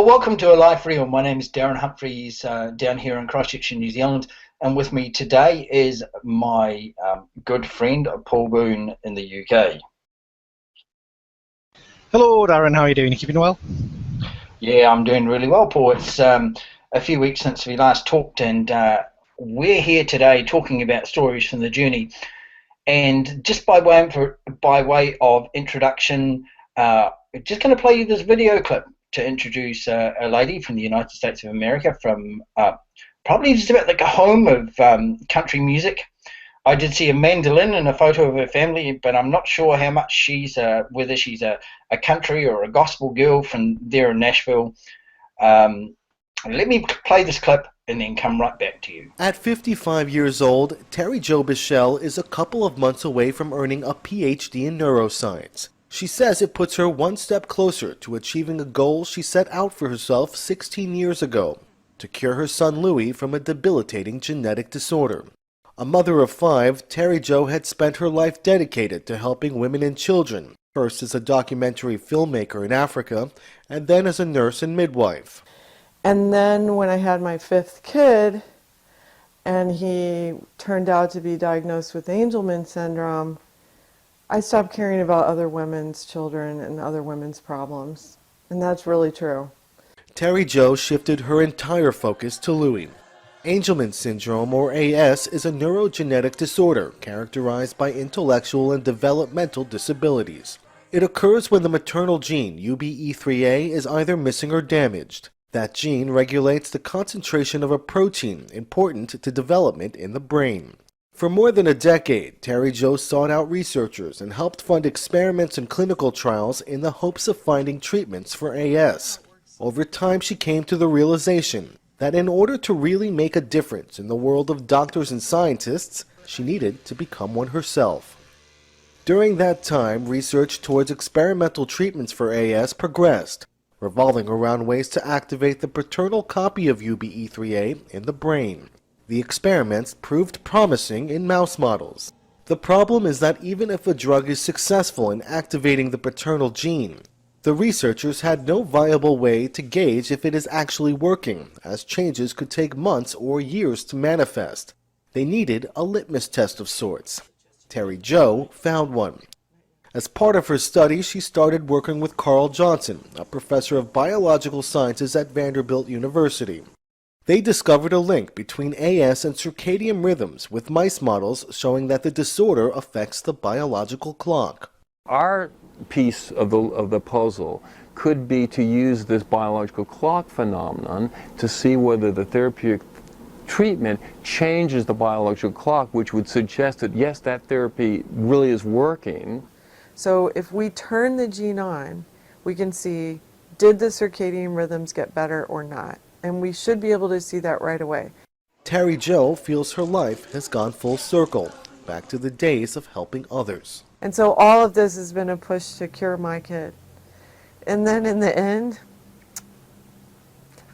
Well, welcome to ALifeReal. My name is Darren Humphreys, down here in Christchurch in New Zealand, and with me today is my good friend Paul Boone in the UK. Hello, Darren. How are you doing? You keeping well? Yeah, I'm doing really well, Paul. It's a few weeks since we last talked, and we're here today talking about stories from the journey. And just by way of introduction, just going to play you this video clip to introduce a lady from the United States of America, from probably just about like a home of country music. I did see a mandolin and a photo of her family, but I'm not sure how much whether she's a country or a gospel girl from there in Nashville. Let me play this clip and then come right back to you. At 55 years old, Terry Jo Bichell is a couple of months away from earning a PhD in neuroscience. She says it puts her one step closer to achieving a goal she set out for herself 16 years ago, to cure her son Louis from a debilitating genetic disorder. A mother of 5, Terry Jo had spent her life dedicated to helping women and children, first as a documentary filmmaker in Africa, and then as a nurse and midwife. And then when I had my 5th kid, and he turned out to be diagnosed with Angelman Syndrome, I stopped caring about other women's children and other women's problems. And that's really true. Terry Jo shifted her entire focus to Louis. Angelman Syndrome, or AS, is a neurogenetic disorder characterized by intellectual and developmental disabilities. It occurs when the maternal gene UBE3A is either missing or damaged. That gene regulates the concentration of a protein important to development in the brain. For more than a decade, Terry Jo sought out researchers and helped fund experiments and clinical trials in the hopes of finding treatments for AS. Over time, she came to the realization that in order to really make a difference in the world of doctors and scientists, she needed to become one herself. During that time, research towards experimental treatments for AS progressed, revolving around ways to activate the paternal copy of UBE3A in the brain. The experiments proved promising in mouse models. The problem is that even if a drug is successful in activating the paternal gene, the researchers had no viable way to gauge if it is actually working, as changes could take months or years to manifest. They needed a litmus test of sorts. Terry Jo found one. As part of her study, she started working with Carl Johnson, a professor of biological sciences at Vanderbilt University. They discovered a link between AS and circadian rhythms with mice models showing that the disorder affects the biological clock. Our piece of the puzzle could be to use this biological clock phenomenon to see whether the therapeutic treatment changes the biological clock, which would suggest that yes, that therapy really is working. So if we turn the gene on, we can see, did the circadian rhythms get better or not? And we should be able to see that right away. Terry Jo feels her life has gone full circle, back to the days of helping others. And so all of this has been a push to cure my kid. And then in the end,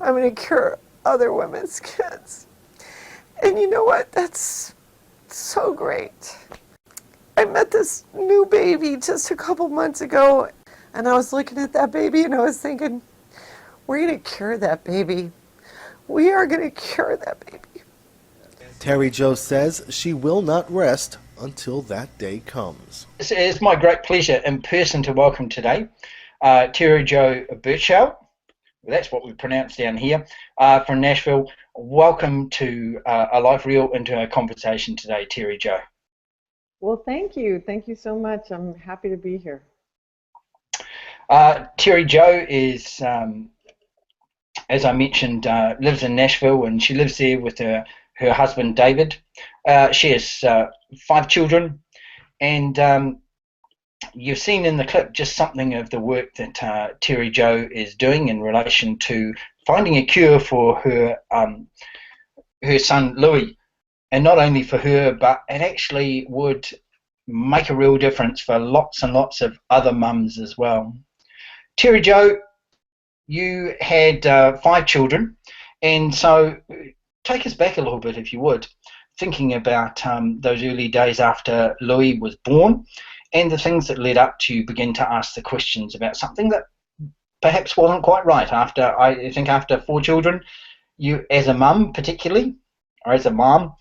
I'm going to cure other women's kids. And you know what? That's so great. I met this new baby just a couple months ago, and I was looking at that baby and I was thinking, we're going to cure that baby. We are going to cure that baby. Terry Jo says she will not rest until that day comes. It's my great pleasure in person to welcome today Terry Jo Bichell. That's what we pronounce down here, from Nashville. Welcome to ALifeReal, into a conversation today, Terry Jo. Well, thank you. Thank you so much. I'm happy to be here. Terry Jo is, as I mentioned, lives in Nashville, and she lives there with her husband, David. She has 5 children, and you've seen in the clip just something of the work that Terry Jo is doing in relation to finding a cure for her son, Louis. And not only for her, but it actually would make a real difference for lots and lots of other mums as well. Terry Jo, you had 5 children, and so take us back a little bit, if you would, thinking about those early days after Louis was born, and the things that led up to you begin to ask the questions about something that perhaps wasn't quite right. I think after 4 children, you, as a mum particularly, or as a mom,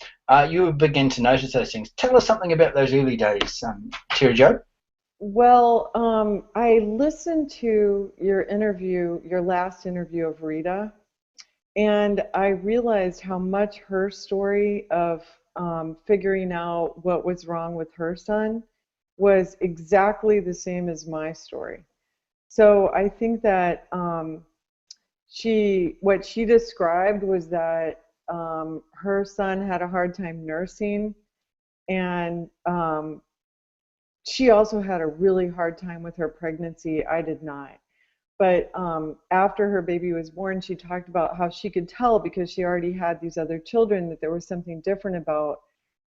you begin to notice those things. Tell us something about those early days, Terry Jo. Well, I listened to your last interview of Rita, and I realized how much her story of figuring out what was wrong with her son was exactly the same as my story. So I think that what she described was that her son had a hard time nursing, and she also had a really hard time with her pregnancy. I did not. But after her baby was born, she talked about how she could tell, because she already had these other children, that there was something different about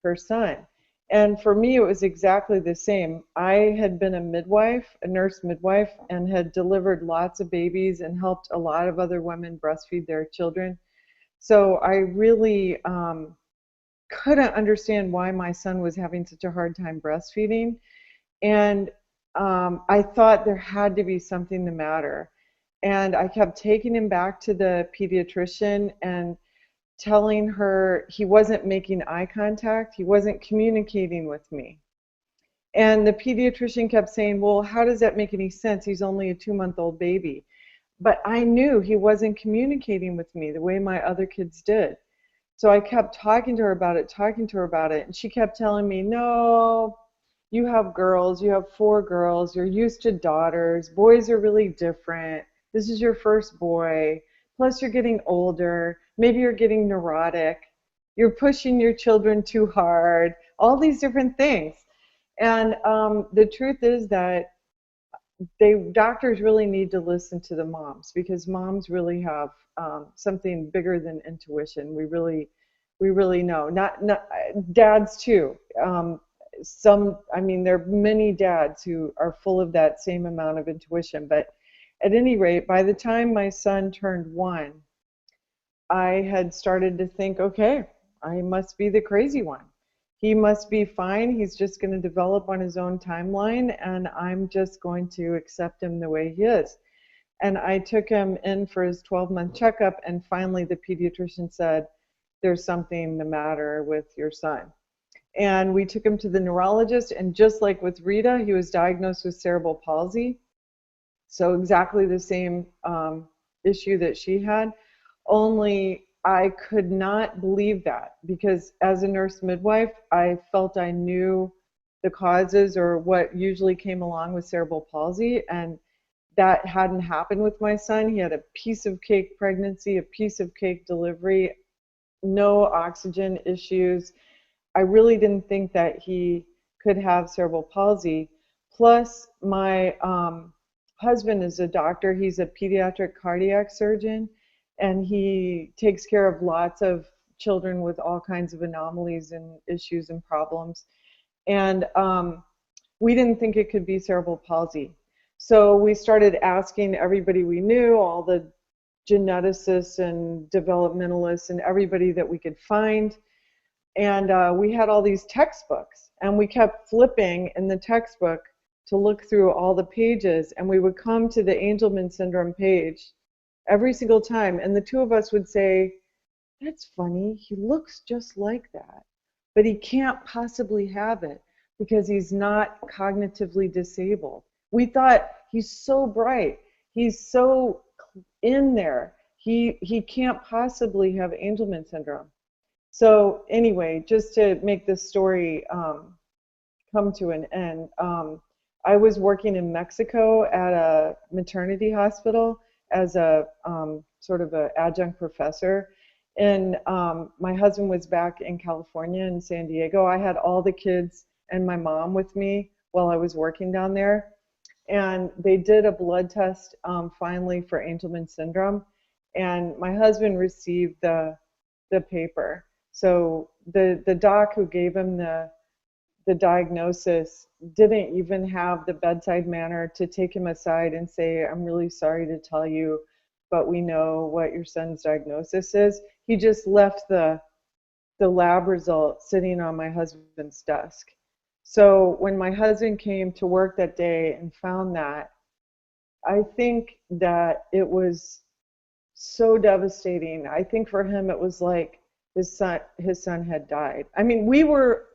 her son. And for me, it was exactly the same. I had been a midwife, a nurse midwife, and had delivered lots of babies and helped a lot of other women breastfeed their children. So I really couldn't understand why my son was having such a hard time breastfeeding. And I thought there had to be something the matter. And I kept taking him back to the pediatrician and telling her he wasn't making eye contact, he wasn't communicating with me. And the pediatrician kept saying, well, how does that make any sense? He's only a 2-month-old baby. But I knew he wasn't communicating with me the way my other kids did. So I kept talking to her about it, and she kept telling me, no, you have girls, you have 4 girls, you're used to daughters, boys are really different, this is your first boy, plus you're getting older, maybe you're getting neurotic, you're pushing your children too hard, all these different things. And the truth is that doctors really need to listen to the moms, because moms really have something bigger than intuition. We really know. Not dads too. There are many dads who are full of that same amount of intuition. But at any rate, by the time my son turned 1, I had started to think, okay, I must be the crazy one. He must be fine. He's just going to develop on his own timeline, and I'm just going to accept him the way he is. And I took him in for his 12-month checkup, and finally the pediatrician said, there's something the matter with your son. And we took him to the neurologist, and just like with Rita, he was diagnosed with cerebral palsy. So exactly the same issue that she had, only I could not believe that, because as a nurse midwife, I felt I knew the causes or what usually came along with cerebral palsy, and that hadn't happened with my son. He had a piece of cake pregnancy, a piece of cake delivery, no oxygen issues. I really didn't think that he could have cerebral palsy. Plus, my husband is a doctor. He's a pediatric cardiac surgeon, and he takes care of lots of children with all kinds of anomalies and issues and problems. And we didn't think it could be cerebral palsy. So we started asking everybody we knew, all the geneticists and developmentalists and everybody that we could find. And we had all these textbooks, and we kept flipping in the textbook to look through all the pages, and we would come to the Angelman Syndrome page every single time, and the two of us would say, that's funny, he looks just like that, but he can't possibly have it because he's not cognitively disabled. We thought, he's so bright, he's so in there, he can't possibly have Angelman syndrome. So anyway, just to make this story come to an end, I was working in Mexico at a maternity hospital as a sort of an adjunct professor. And my husband was back in California in San Diego. I had all the kids and my mom with me while I was working down there. And they did a blood test finally for Angelman syndrome. And my husband received the paper. So the doc who gave him the diagnosis didn't even have the bedside manner to take him aside and say, I'm really sorry to tell you, but we know what your son's diagnosis is. He just left the lab result sitting on my husband's desk. So when my husband came to work that day and found that, I think that it was so devastating. I think for him it was like his son had died. I mean, we were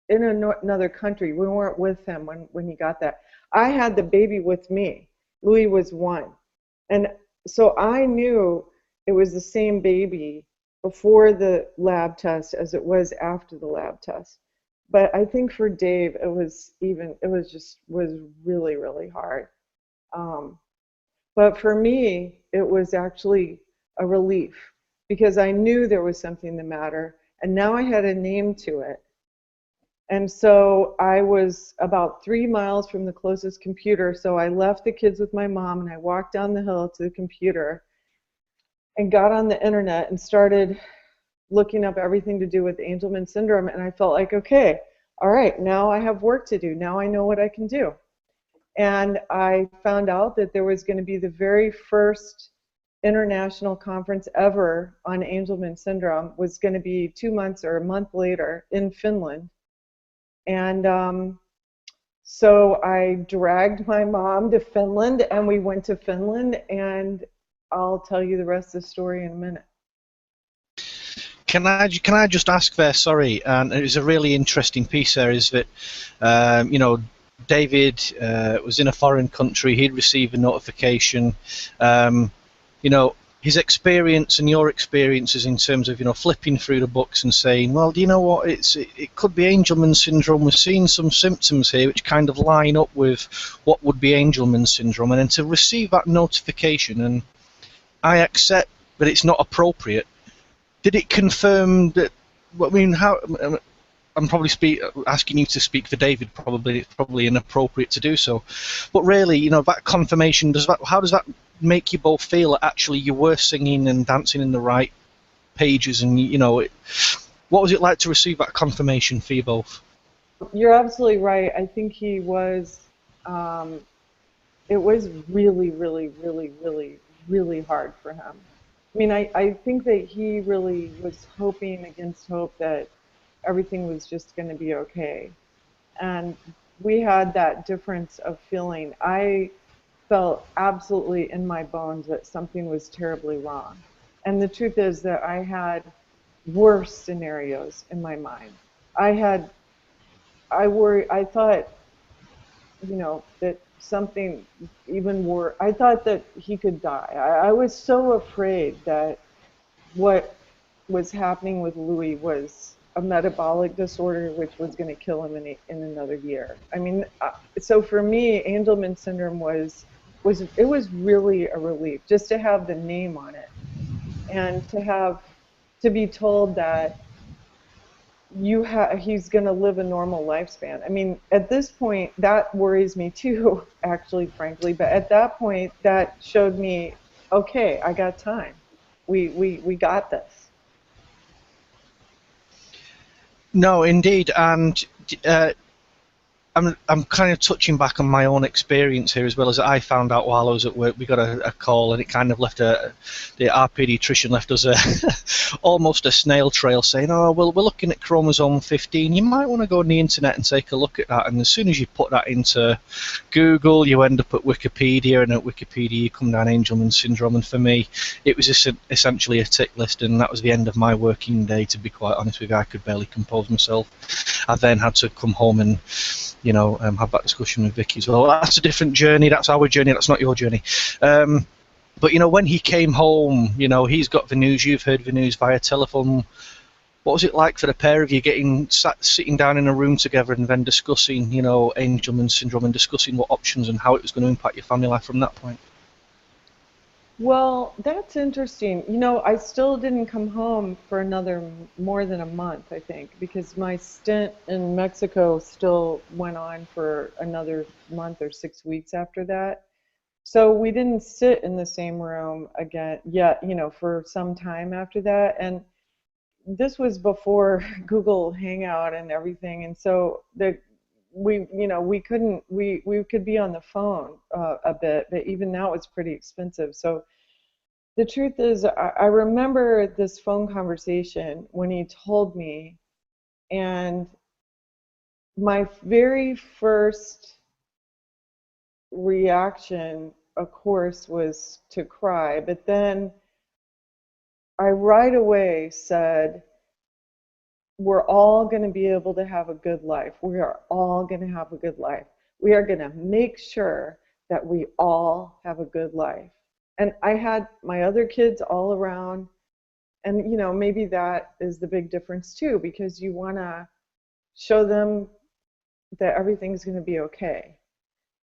in another country. We weren't with him when he got that. I had the baby with me. Louis was 1. And so I knew it was the same baby before the lab test as it was after the lab test. But I think for Dave, it was really, really hard. But for me, it was actually a relief because I knew there was something the matter, and now I had a name to it. And so I was about 3 miles from the closest computer, so I left the kids with my mom, and I walked down the hill to the computer and got on the internet and started looking up everything to do with Angelman syndrome, and I felt like, okay, all right, now I have work to do. Now I know what I can do. And I found out that there was going to be the very first international conference ever on Angelman syndrome was going to be 2 months or a month later in Finland. And so I dragged my mom to Finland, and we went to Finland, and I'll tell you the rest of the story in a minute. Can I just ask there, sorry, and it was a really interesting piece there, is that, you know, David was in a foreign country, he'd received a notification, you know, his experience and your experiences in terms of, you know, flipping through the books and saying, well, do you know what, it could be Angelman syndrome, we're seeing some symptoms here which kind of line up with what would be Angelman syndrome, and then to receive that notification, and I accept that it's not appropriate. Did it confirm that, I mean, how, I'm probably asking you to speak for David, probably it's probably inappropriate to do so, but really, you know, that confirmation, how does that make you both feel that actually you were singing and dancing in the right pages, and, you know, what was it like to receive that confirmation for you both? You're absolutely right. I think he was, it was really, really, really, really, really hard for him. I mean, I think that he really was hoping against hope that everything was just going to be okay. And we had that difference of feeling. I felt absolutely in my bones that something was terribly wrong. And the truth is that I had worse scenarios in my mind. I thought, you know, that something even worse, I thought that he could die. I was so afraid that what was happening with Louis was a metabolic disorder which was going to kill him in another year. I mean, so for me, Angelman syndrome was really a relief just to have the name on it, and to be told that he's going to live a normal lifespan. I mean, at this point, that worries me too, actually, frankly. But at that point, that showed me, okay, I got time. We got this. No, indeed, and I'm kind of touching back on my own experience here as well. As I found out while I was at work, we got a call, and it kind of left our paediatrician left us almost a snail trail saying, oh, well, we're looking at chromosome 15, you might want to go on the internet and take a look at that. And as soon as you put that into Google, you end up at Wikipedia, and at Wikipedia you come down Angelman syndrome, and for me it was essentially a tick list, and that was the end of my working day, to be quite honest with you. I could barely compose myself. I then had to come home and, you know, have that discussion with Vicky as well. That's a different journey, that's our journey, that's not your journey. But, you know, when he came home, you know, he's got the news, you've heard the news via telephone. What was it like for the pair of you sitting down in a room together and then discussing, you know, Angelman syndrome, and discussing what options and how it was going to impact your family life from that point? Well, that's interesting. You know, I still didn't come home for more than a month, I think, because my stint in Mexico still went on for another month or 6 weeks after that. So we didn't sit in the same room again yet, you know, for some time after that. And this was before Google Hangout and everything. And so we could be on the phone a bit, but even now it's pretty expensive. So the truth is, I remember this phone conversation when he told me, and my very first reaction of course, was to cry. But then I right away said, we're all going to be able to have a good life. We are all going to have a good life. We are going to make sure that we all have a good life. And I had my other kids all around. And, you know, maybe that is the big difference too, because you want to show them that everything's going to be okay.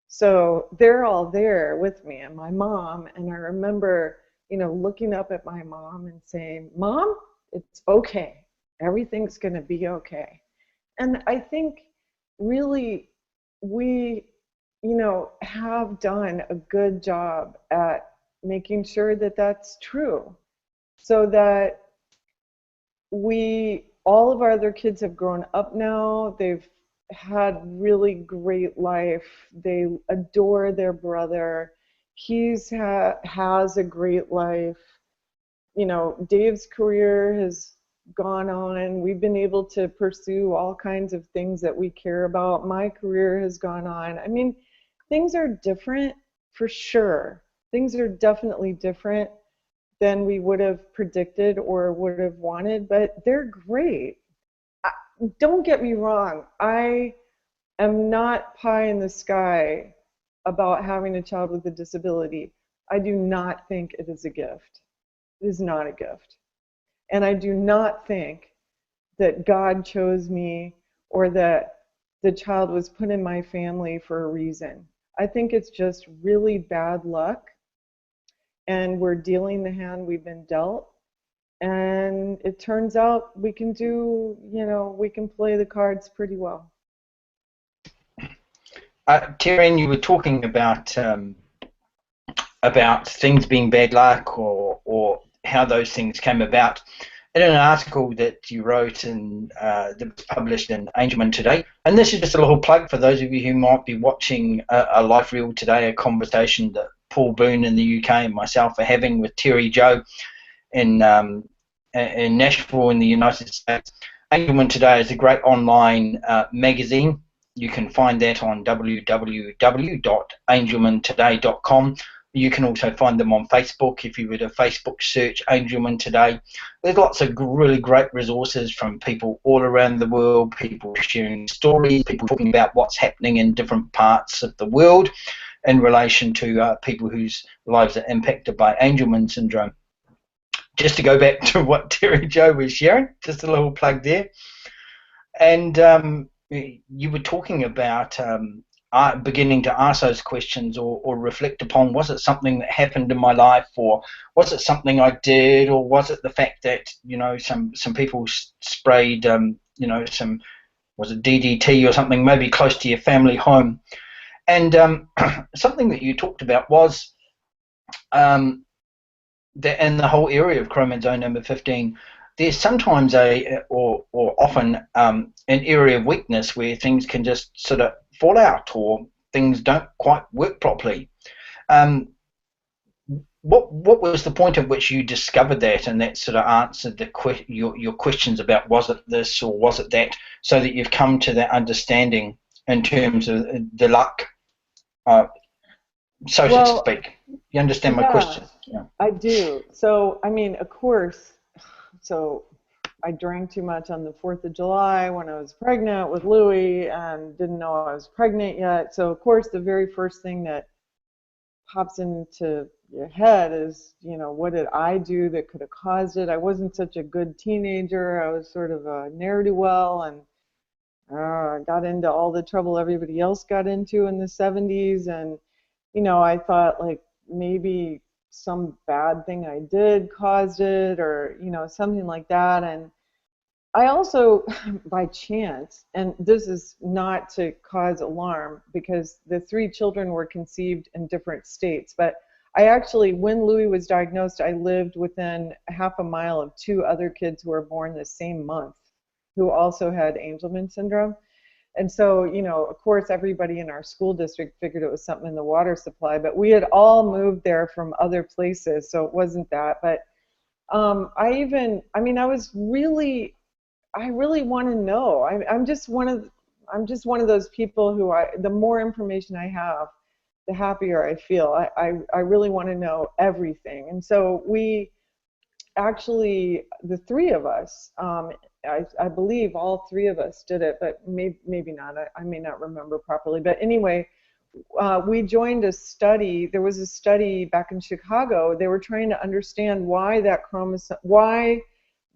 So they're all there with me and my mom. And I remember, you know, looking up at my mom and saying, Mom, it's okay. Everything's going to be okay. And I think really we, you know, have done a good job at making sure that that's true, so that all of our other kids have grown up now. They've had really great life. They adore their brother. He's has a great life. You know, Dave's career has gone on. We've been able to pursue all kinds of things that we care about. My career has gone on. I mean, things are different for sure. Things are definitely different than we would have predicted or would have wanted, but they're great. Don't get me wrong. I am not pie in the sky about having a child with a disability. I do not think it is a gift. It is not a gift. And I do not think that God chose me or that the child was put in my family for a reason. I think it's just really bad luck, and we're dealing the hand we've been dealt. And it turns out we can do, you know, we can play the cards pretty well. Terry, you were talking about things being bad luck or how those things came about. In an article that you wrote and that was published in Angelman Today, and this is just a little plug for those of you who might be watching ALifeReal today, a conversation that Paul Boone in the UK and myself are having with Terry Jo in Nashville in the United States. Angelman Today is a great online magazine. You can find that on www.angelmantoday.com. You can also find them on Facebook if you were to Facebook search Angelman Today. There's lots of really great resources from people all around the world, people sharing stories, people talking about what's happening in different parts of the world in relation to people whose lives are impacted by Angelman syndrome. Just to go back to what Terry Jo was sharing, just a little plug there. And you were talking about beginning to ask those questions or reflect upon, was it something that happened in my life, or was it something I did, or was it the fact that, you know, some people sprayed, you know, was it DDT or something, maybe close to your family home. And something that you talked about was that in the whole area of chromosome number 15, there's sometimes or often an area of weakness where things can just sort of fall out or things don't quite work properly. What was the point at which you discovered that, and that sort of answered your questions about was it this or was it that, so that you've come to that understanding in terms of the luck, so to speak? You understand my question? Yeah. I do. So, I mean, of course, so I drank too much on the 4th of July when I was pregnant with Louie and didn't know I was pregnant yet. So, of course, the very first thing that pops into your head is, you know, what did I do that could have caused it? I wasn't such a good teenager. I was sort of a ne'er-do-well, and I got into all the trouble everybody else got into in the 70s. And, you know, I thought, like, maybe some bad thing I did caused it, or, you know, something like that. And I also, by chance, and this is not to cause alarm because the 3 children were conceived in different states, but I actually, when Louis was diagnosed, I lived within half a mile of 2 other kids who were born the same month who also had Angelman syndrome. And so, you know, of course, everybody in our school district figured it was something in the water supply, but we had all moved there from other places, so it wasn't that. But I really want to know. I'm just one of those people who the more information I have, the happier I feel. I really want to know everything. And so we actually, the three of us, I believe all three of us did it, but maybe not. I may not remember properly. But anyway, we joined a study. There was a study back in Chicago. They were trying to understand why that chromosome, why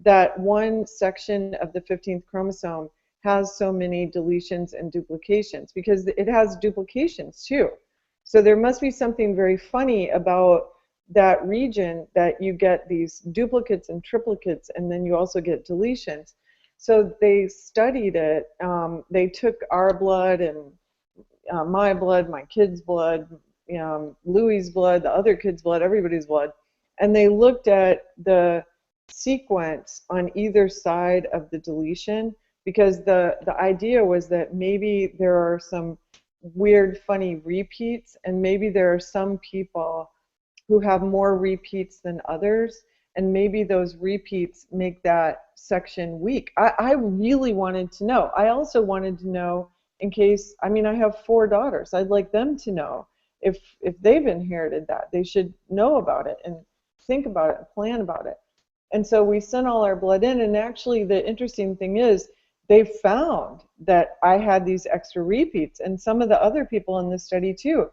that one section of the 15th chromosome has so many deletions and duplications, because it has duplications too. So there must be something very funny about that region, that you get these duplicates and triplicates, and then you also get deletions. So they studied it. They took our blood and my blood, my kid's blood, Louie's blood, the other kid's blood, everybody's blood, and they looked at the sequence on either side of the deletion, because the idea was that maybe there are some weird, funny repeats, and maybe there are some people who have more repeats than others, and maybe those repeats make that section weak. I really wanted to know. I also wanted to know, in case, I mean, I have 4 daughters. I'd like them to know if they've inherited that. They should know about it and think about it and plan about it. And so we sent all our blood in, and actually the interesting thing is they found that I had these extra repeats, and some of the other people in the study too.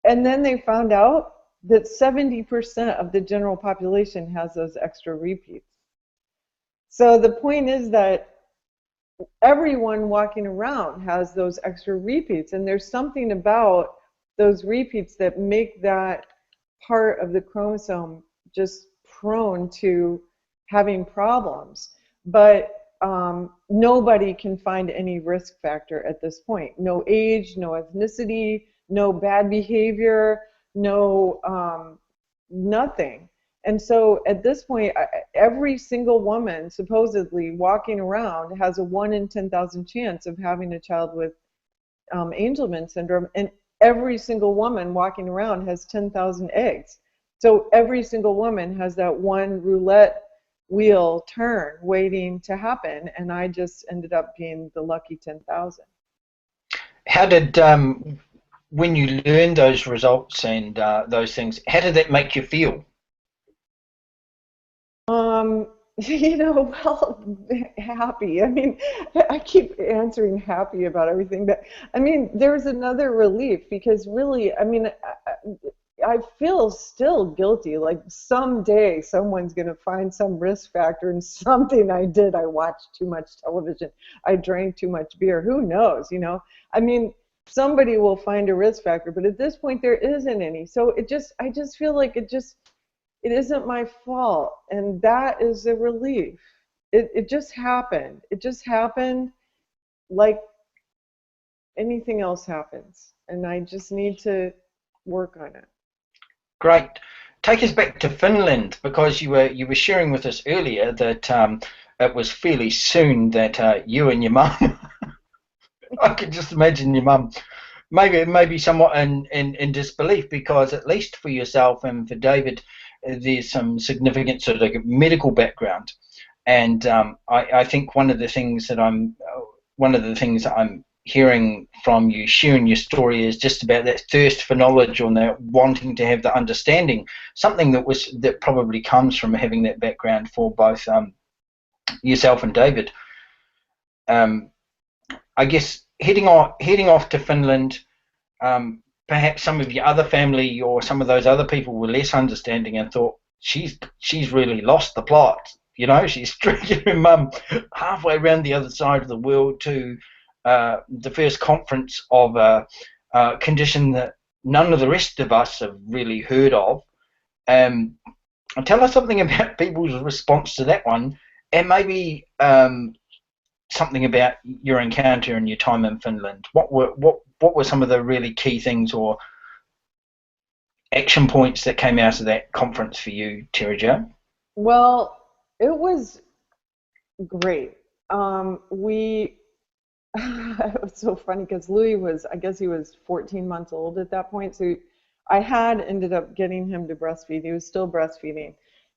And then they found out that 70% of the general population has those extra repeats. So the point is that everyone walking around has those extra repeats, and there's something about those repeats that make that part of the chromosome just prone to having problems. But nobody can find any risk factor at this point. No age, no ethnicity, no bad behavior, no nothing. And so at this point, every single woman supposedly walking around has a 1 in 10,000 chance of having a child with Angelman syndrome, and every single woman walking around has 10,000 eggs. So every single woman has that one roulette wheel turn waiting to happen, and I just ended up being the lucky 10,000. How did, when you learned those results and those things, how did that make you feel? You know, well, happy. I mean, I keep answering happy about everything, but I mean, there's another relief, because really, I mean, I feel still guilty. Like someday someone's going to find some risk factor in something I did. I watched too much television. I drank too much beer. Who knows, you know? I mean, somebody will find a risk factor, but at this point there isn't any. So I just feel like it isn't my fault, and that is a relief. It just happened. It just happened like anything else happens, and I just need to work on it. Great. Take us back to Finland, because you were sharing with us earlier that it was fairly soon that you and your mum, I could just imagine your mum, maybe somewhat in disbelief, because at least for yourself and for David, there's some significant sort of medical background, and I think one of the things that I'm hearing from you sharing your story is just about that thirst for knowledge, or that wanting to have the understanding, something that probably comes from having that background for both yourself and David. I guess heading off to Finland, perhaps some of your other family or some of those other people were less understanding and thought, she's really lost the plot. You know, she's dragging her mum halfway around the other side of the world to the first conference of a condition that none of the rest of us have really heard of. Tell us something about people's response to that one, and maybe something about your encounter and your time in Finland. What were some of the really key things or action points that came out of that conference for you, Terry Jo? Well, it was great. It was so funny because Louis was, I guess he was 14 months old at that point. So I had ended up getting him to breastfeed. He was still breastfeeding.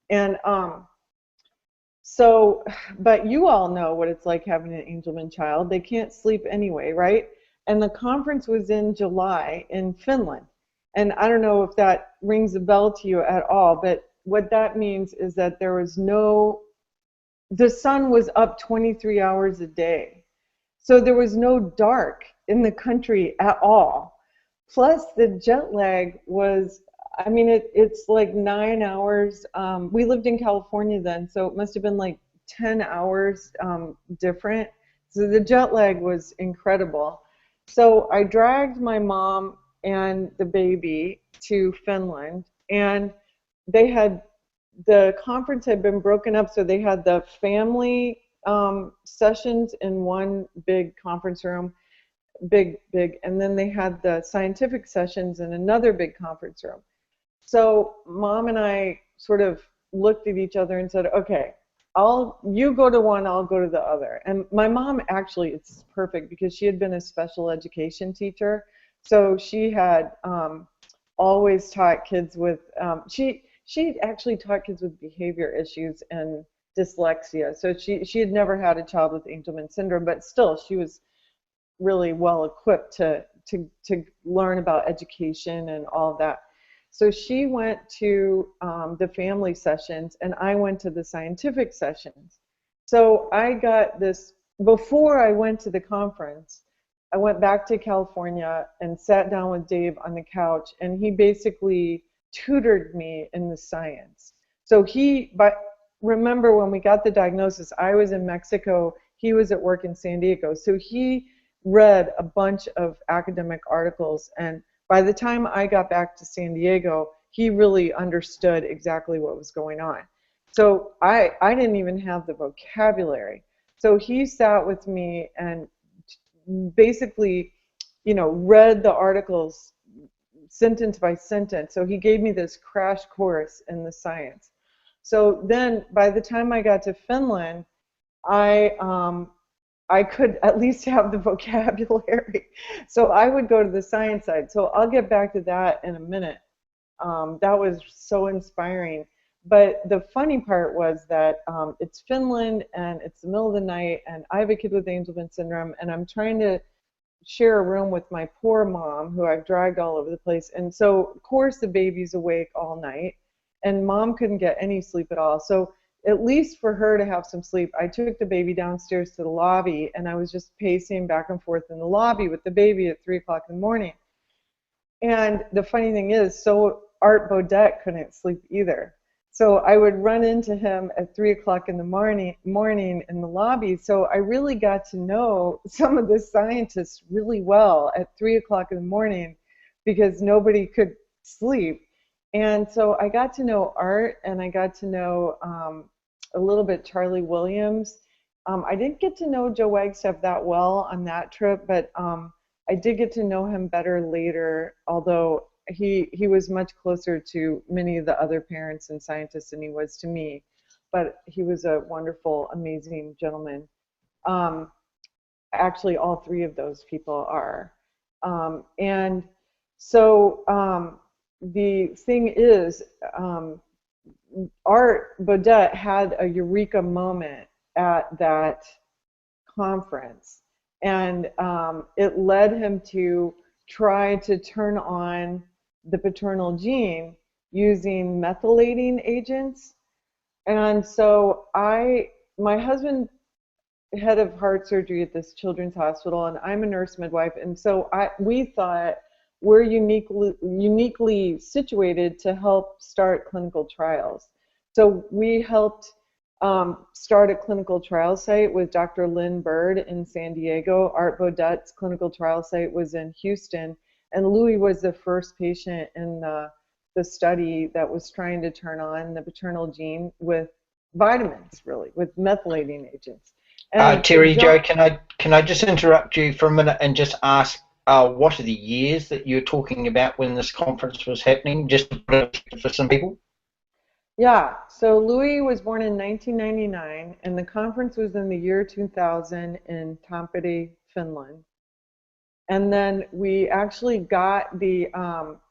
And so, but you all know what it's like having an Angelman child. They can't sleep anyway, right? And the conference was in July in Finland. And I don't know if that rings a bell to you at all, but what that means is that there was the sun was up 23 hours a day. So there was no dark in the country at all. Plus the jet lag was, I mean, it's like 9 hours. We lived in California then, so it must have been like 10 hours different. So the jet lag was incredible. So I dragged my mom and the baby to Finland, and the conference had been broken up, so they had the family sessions in one big conference room, big, and then they had the scientific sessions in another big conference room. So Mom and I sort of looked at each other and said, okay, you go to one, I'll go to the other. And my mom, actually, it's perfect because she had been a special education teacher. So she had always taught kids with, she actually taught kids with behavior issues and dyslexia. So she had never had a child with Angelman syndrome, but still she was really well equipped to learn about education and all of that. So she went to the family sessions, and I went to the scientific sessions. So I got this, before I went to the conference, I went back to California and sat down with Dave on the couch, and he basically tutored me in the science. So remember when we got the diagnosis, I was in Mexico, he was at work in San Diego. So he read a bunch of academic articles, and by the time I got back to San Diego, he really understood exactly what was going on. So I didn't even have the vocabulary. So he sat with me and basically, read the articles sentence by sentence. So he gave me this crash course in the science. So then by the time I got to Finland, I could at least have the vocabulary. So I would go to the science side. So I'll get back to that in a minute. That was so inspiring. But the funny part was that it's Finland, and it's the middle of the night, and I have a kid with Angelman syndrome, and I'm trying to share a room with my poor mom, who I've dragged all over the place. And so, of course, the baby's awake all night, and Mom couldn't get any sleep at all. So at least for her to have some sleep, I took the baby downstairs to the lobby, and I was just pacing back and forth in the lobby with the baby at 3 o'clock in the morning. And the funny thing is, so Art Bodette couldn't sleep either. So I would run into him at 3 o'clock in the morning in the lobby. So I really got to know some of the scientists really well at 3 o'clock in the morning because nobody could sleep. And so I got to know Art, and I got to know a little bit Charlie Williams. I didn't get to know Joe Wagstaff that well on that trip, but I did get to know him better later, although he was much closer to many of the other parents and scientists than he was to me. But he was a wonderful, amazing gentleman. Actually, all three of those people are. And so the thing is, Art Bodette had a eureka moment at that conference, and it led him to try to turn on the paternal gene using methylating agents. And so my husband, head of heart surgery at this children's hospital, and I'm a nurse midwife, and so we thought we're uniquely situated to help start clinical trials. So we helped start a clinical trial site with Dr. Lynn Bird in San Diego. Art Bodette's clinical trial site was in Houston, and Louis was the first patient in the study that was trying to turn on the paternal gene with vitamins, really, with methylating agents. Terry Jo, can I just interrupt you for a minute and just ask, what are the years that you're talking about when this conference was happening, just for some people? Yeah, so Louis was born in 1999, and the conference was in the year 2000 in Tampere, Finland. And then we actually got the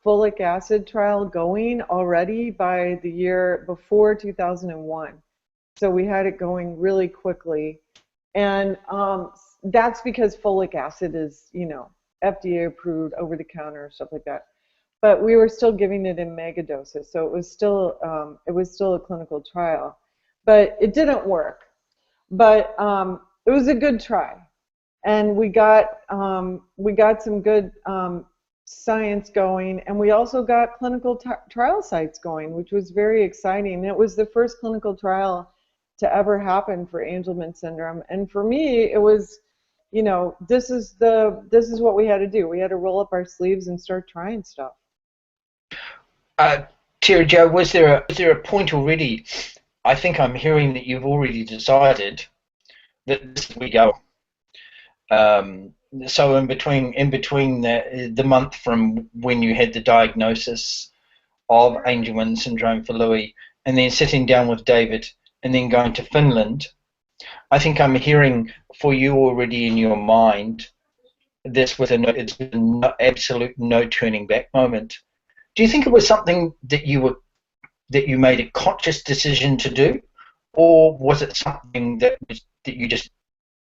folic acid trial going already by the year before 2001. So we had it going really quickly. And that's because folic acid is, FDA approved, over the counter, stuff like that. But we were still giving it in mega doses, so it was still a clinical trial, but it didn't work. But it was a good try, and we got some good science going, and we also got clinical trial sites going, which was very exciting. It was the first clinical trial to ever happen for Angelman syndrome, and for me, it was, you know, this is what we had to do. We had to roll up our sleeves and start trying stuff. Terry Jo, was there a point already? I think I'm hearing that you've already decided that this is where we go. So in between the month from when you had the diagnosis of Angelman syndrome for Louis, and then sitting down with David, and then going to Finland, I think I'm hearing for you already in your mind, this was it's an absolute no turning back moment. Do you think it was something that you made a conscious decision to do, or was it something that you just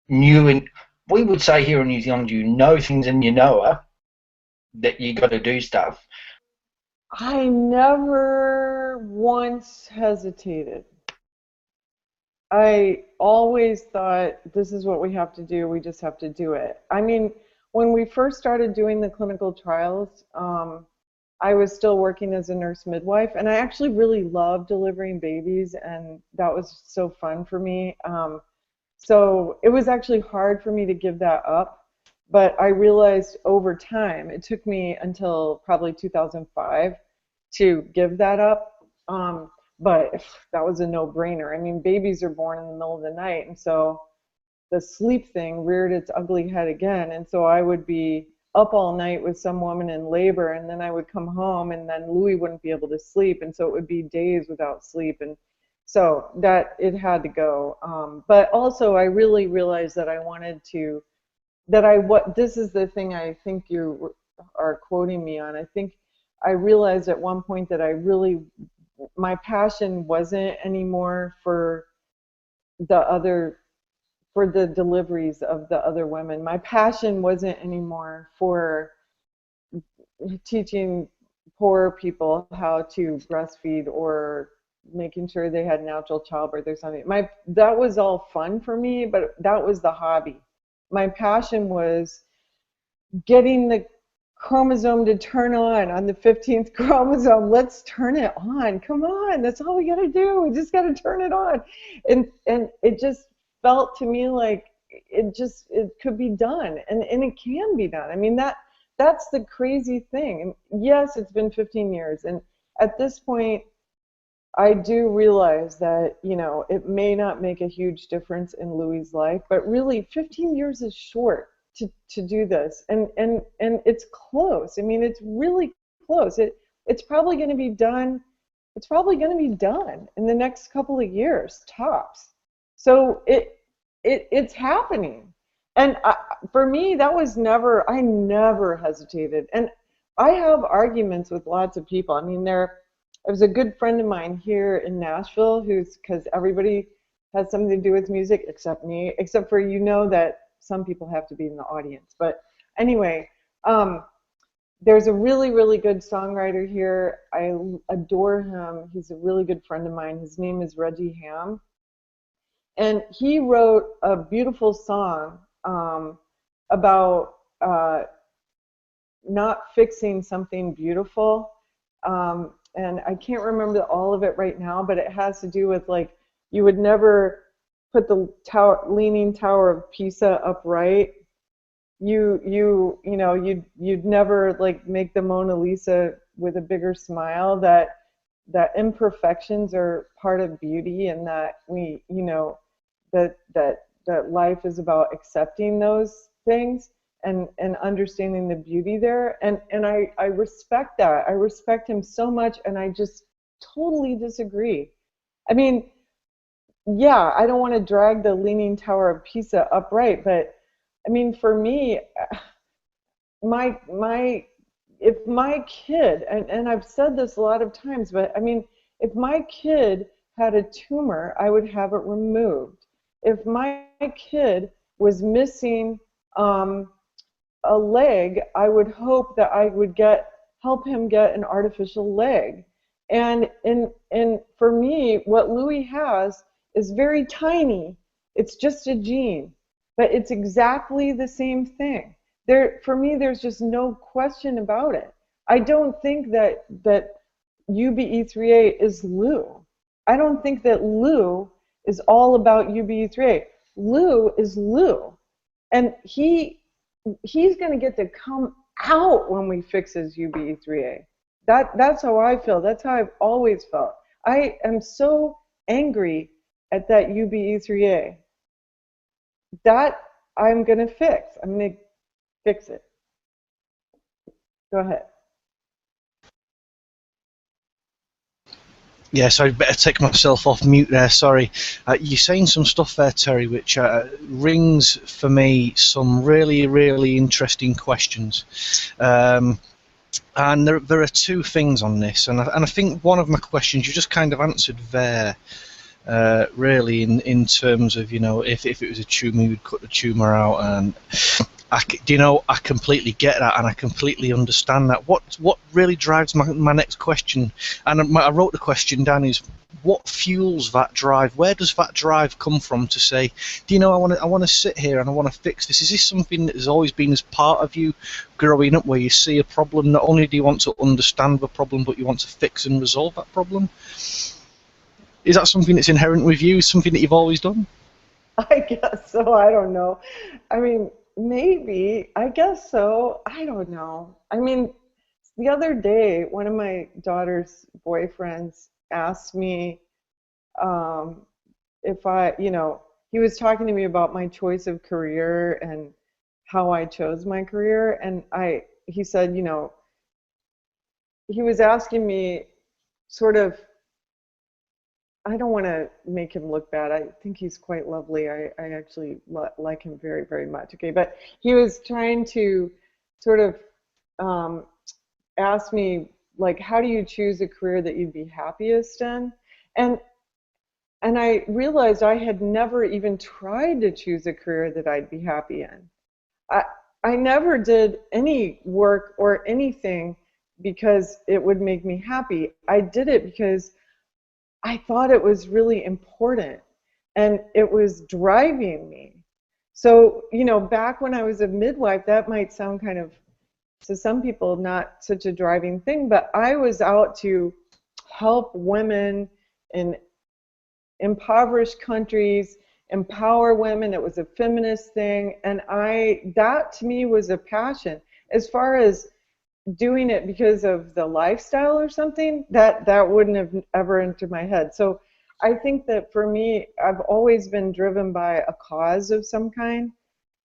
knew? And we would say here in New Zealand, you know things and you know that you got to do stuff. I never once hesitated. I always thought, this is what we have to do. We just have to do it. I mean, when we first started doing the clinical trials, I was still working as a nurse midwife, and I actually really loved delivering babies, and that was so fun for me. So it was actually hard for me to give that up, but I realized over time, it took me until probably 2005 to give that up, but that was a no-brainer. I mean, babies are born in the middle of the night, and so the sleep thing reared its ugly head again, and so I would be up all night with some woman in labor, and then I would come home, and then Louis wouldn't be able to sleep, and so it would be days without sleep, and so that it had to go. But also, I really realized that I wanted to, this is the thing I think you are quoting me on. I think I realized at one point that my passion wasn't anymore for the deliveries of the other women. My passion wasn't anymore for teaching poor people how to breastfeed or making sure they had natural childbirth or something. That was all fun for me, but that was the hobby. My passion was getting the chromosome to turn on the 15th chromosome. Let's turn it on. Come on, that's all we gotta do. We just gotta turn it on. And it just felt to me like it could be done, and it can be done. I mean, that's the crazy thing. And yes, it's been 15 years, and at this point I do realize that, you know, it may not make a huge difference in Louis' life, but really 15 years is short to do this, and it's close. I mean, it's really close. It's probably going to be done. It's probably going to be done in the next couple of years, tops. So it's happening, and for me, that was I never hesitated. And I have arguments with lots of people. I mean, there was a good friend of mine here in Nashville because everybody has something to do with music except me, except for, you know, that some people have to be in the audience. But anyway, there's a really, really good songwriter here. I adore him. He's a really good friend of mine. His name is Reggie Ham. And he wrote a beautiful song about not fixing something beautiful. And I can't remember all of it right now, but it has to do with, like, you would never put the Leaning Tower of Pisa upright. You'd never, like, make the Mona Lisa with a bigger smile. That imperfections are part of beauty, and that we, you know, that life is about accepting those things and understanding the beauty there. And I respect that. I respect him so much, and I just totally disagree. I mean, yeah, I don't want to drag the Leaning Tower of Pisa upright, but I mean, for me, if my kid, and I've said this a lot of times, but I mean, if my kid had a tumor, I would have it removed. If my kid was missing a leg, I would hope that I would help him get an artificial leg. And for me, what Louis has is very tiny. It's just a gene, but it's exactly the same thing. For me, there's just no question about it. I don't think that UBE3A is Lou. I don't think that Lou is all about UBE3A. Lou is Lou, and he's going to get to come out when we fix his UBE3A. That's how I feel. That's how I've always felt. I am so angry at that UBE3A. That I'm going to fix. I'm going to fix it. Go ahead. Yes, I'd better take myself off mute there, sorry. You're saying some stuff there, Terry, which rings for me some really, really interesting questions. And there are two things on this, and I think one of my questions you just kind of answered there, really, in terms of, if it was a tumour, you'd cut the tumour out, and I completely get that, and I completely understand that. What really drives my next question, and I wrote the question down, is what fuels that drive? Where does that drive come from to say, I want to sit here and I want to fix this? Is this something that has always been as part of you growing up, where you see a problem, not only do you want to understand the problem, but you want to fix and resolve that problem? Is that something that's inherent with you, something that you've always done? I guess so. I don't know. I mean, maybe. I guess so. I don't know. I mean, the other day, one of my daughter's boyfriends asked me if he was talking to me about my choice of career and how I chose my career. And he said, he was asking me sort of, I don't want to make him look bad. I think he's quite lovely. I actually like him very, very much. Okay, but he was trying to sort of ask me, like, how do you choose a career that you'd be happiest in? And I realized I had never even tried to choose a career that I'd be happy in. I never did any work or anything because it would make me happy. I did it because I thought it was really important and it was driving me. So, back when I was a midwife, that might sound kind of, to some people, not such a driving thing, but I was out to help women in impoverished countries, empower women. It was a feminist thing, and that to me was a passion. As far as doing it because of the lifestyle or something, that wouldn't have ever entered my head. So I think that for me, I've always been driven by a cause of some kind,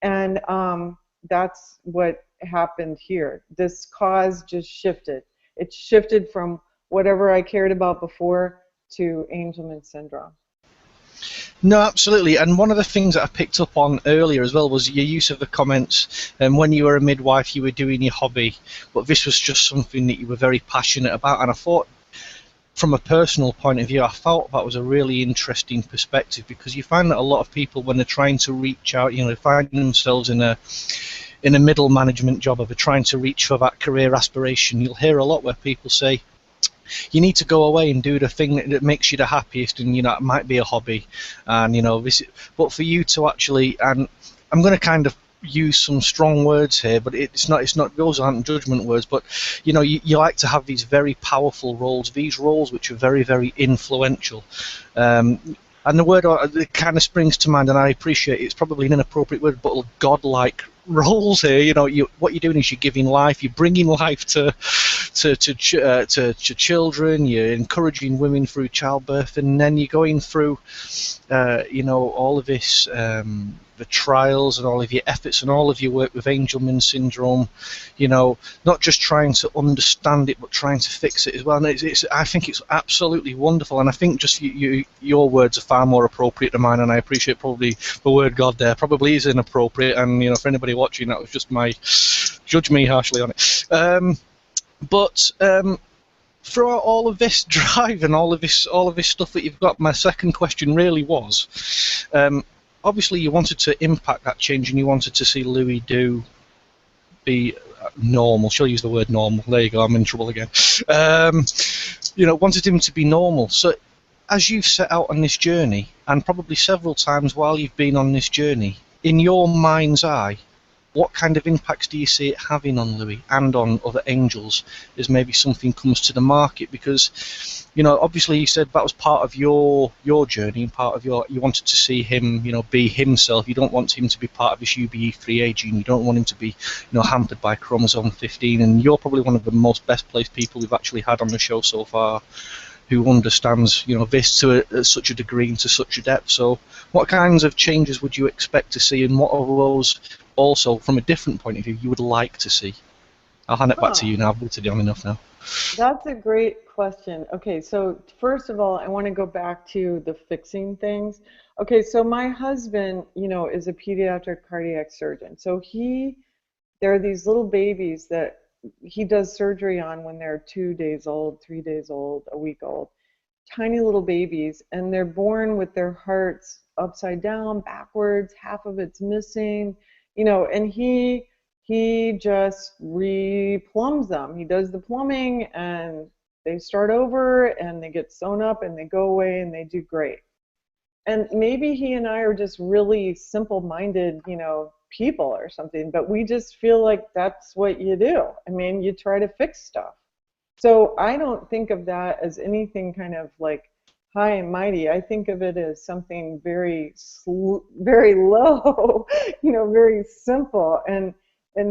and that's what happened here. This cause just shifted. It shifted from whatever I cared about before to Angelman syndrome. No, absolutely. And one of the things that I picked up on earlier as well was your use of the comments. When you were a midwife, you were doing your hobby, but this was just something that you were very passionate about. And I thought, from a personal point of view, I thought that was a really interesting perspective, because you find that a lot of people, when they're trying to reach out, they find themselves in a middle management job, or they're trying to reach for that career aspiration. You'll hear a lot where people say, you need to go away and do the thing that makes you the happiest, and it might be a hobby, and but for you to actually, and I'm going to kind of use some strong words here, but it's not those aren't judgment words, but you like to have these very powerful roles, these roles which are very, very influential, and the word that kind of springs to mind, and I appreciate it's probably an inappropriate word, but godlike roles here. What you're doing is you're giving life, you're bringing life to children, you're encouraging women through childbirth, and then you're going through all of this, the trials and all of your efforts and all of your work with Angelman syndrome, not just trying to understand it but trying to fix it as well. And I think it's absolutely wonderful, and I think just your words are far more appropriate than mine, and I appreciate probably the word God there probably is inappropriate, and for anybody watching, that was just judge me harshly on it. But throughout all of this drive and all of this stuff that you've got, my second question really was, obviously you wanted to impact that change, and you wanted to see Louis do be normal. She'll use the word normal. There you go. I'm in trouble again. Wanted him to be normal. So, as you've set out on this journey, and probably several times while you've been on this journey, in your mind's eye, what kind of impacts do you see it having on Louis and on other angels as maybe something comes to the market? Because, obviously you said that was part of your journey and part of you wanted to see him, be himself. You don't want him to be part of this UBE3A gene. You don't want him to be, hampered by chromosome 15. And you're probably one of the most best placed people we've actually had on the show so far who understands, this to such a degree and to such a depth. So what kinds of changes would you expect to see, and what are those also, from a different point of view, you would like to see? I'll hand it back to you now. I've been on enough now. That's a great question. Okay, so first of all, I want to go back to the fixing things. Okay, so my husband, is a pediatric cardiac surgeon. So there are these little babies that he does surgery on when they're 2 days old, 3 days old, a week old, tiny little babies, and they're born with their hearts upside down, backwards, half of it's missing, and he just re-plumbs them. He does the plumbing, and they start over, and they get sewn up, and they go away, and they do great. And maybe he and I are just really simple-minded, people or something, but we just feel like that's what you do. I mean, you try to fix stuff. So I don't think of that as anything kind of like high and mighty. I think of it as something very very low, very simple and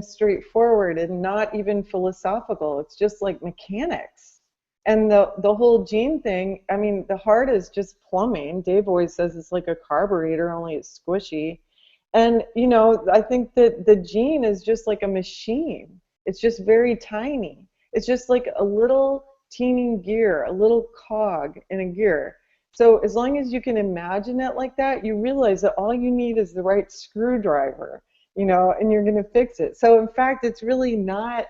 straightforward and not even philosophical. It's just like mechanics. And the whole gene thing, I mean, the heart is just plumbing. Dave always says it's like a carburetor, only it's squishy. And, I think that the gene is just like a machine. It's just very tiny. It's just like a little teeny gear, a little cog in a gear. So as long as you can imagine it like that, you realize that all you need is the right screwdriver, and you're going to fix it. So in fact, it's really not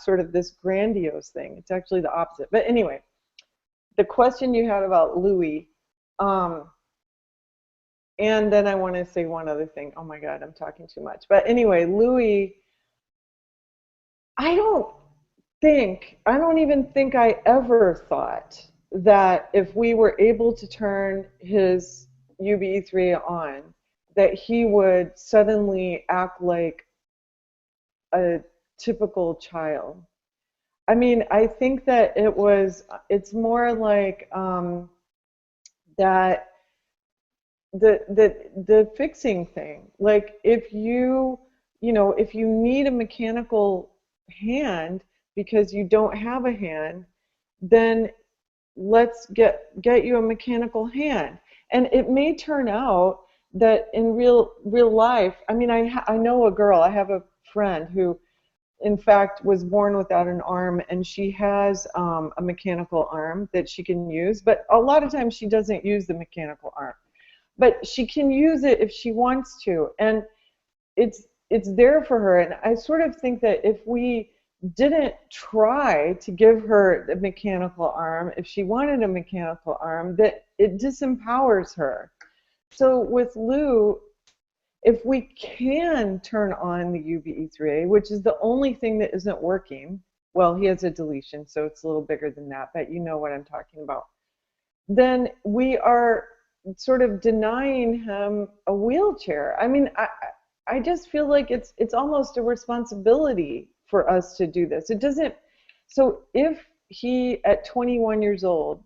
sort of this grandiose thing. It's actually the opposite. But anyway, the question you had about Louis, and then I want to say one other thing. Oh my God, I'm talking too much. But anyway, Louis, I don't even think I ever thought that if we were able to turn his UBE3 on, that he would suddenly act like a typical child. I mean, I think that it's more like that the fixing thing. Like if you need a mechanical hand because you don't have a hand, then let's get you a mechanical hand. And it may turn out that in real life, I mean, I know a girl, I have a friend who in fact was born without an arm, and she has a mechanical arm that she can use, but a lot of times she doesn't use the mechanical arm. But she can use it if she wants to, and it's there for her. And I sort of think that if we didn't try to give her the mechanical arm, if she wanted a mechanical arm, that it disempowers her. So with Lou, if we can turn on the UBE3A, which is the only thing that isn't working, well, he has a deletion, so it's a little bigger than that, but you know what I'm talking about, then we are sort of denying him a wheelchair. I mean, I just feel like it's almost a responsibility for us to do this. It doesn't. So if he at 21 years old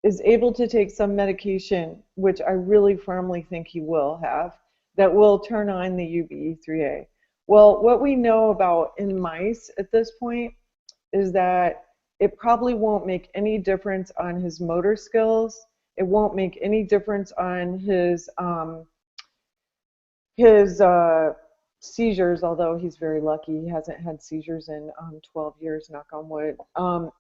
is able to take some medication, which I really firmly think he will have, that will turn on the UBE3A. Well, what we know about in mice at this point is that it probably won't make any difference on his motor skills. It won't make any difference on his seizures, although he's very lucky. He hasn't had seizures in 12 years, knock on wood.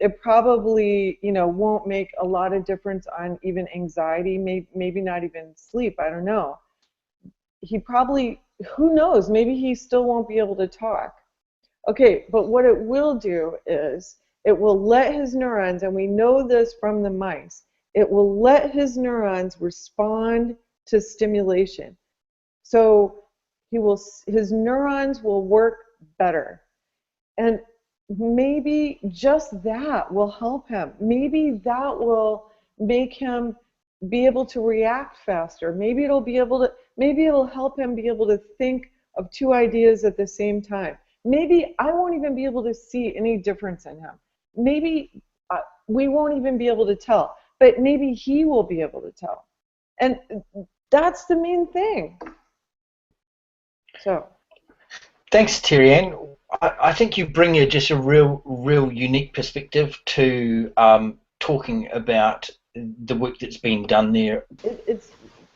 It probably, won't make a lot of difference on even anxiety, maybe not even sleep, I don't know. He probably, who knows, maybe he still won't be able to talk. Okay, but what it will do is it will let his neurons, and we know this from the mice, it will let his neurons respond to stimulation. So his neurons will work better. And maybe just that will help him. Maybe that will make him be able to react faster. Maybe it'll help him be able to think of two ideas at the same time. Maybe I won't even be able to see any difference in him. Maybe we won't even be able to tell, but maybe he will be able to tell. And that's the main thing. So. Thanks, Terry Ann. I think you bring just a real unique perspective to talking about the work that's been done there. It's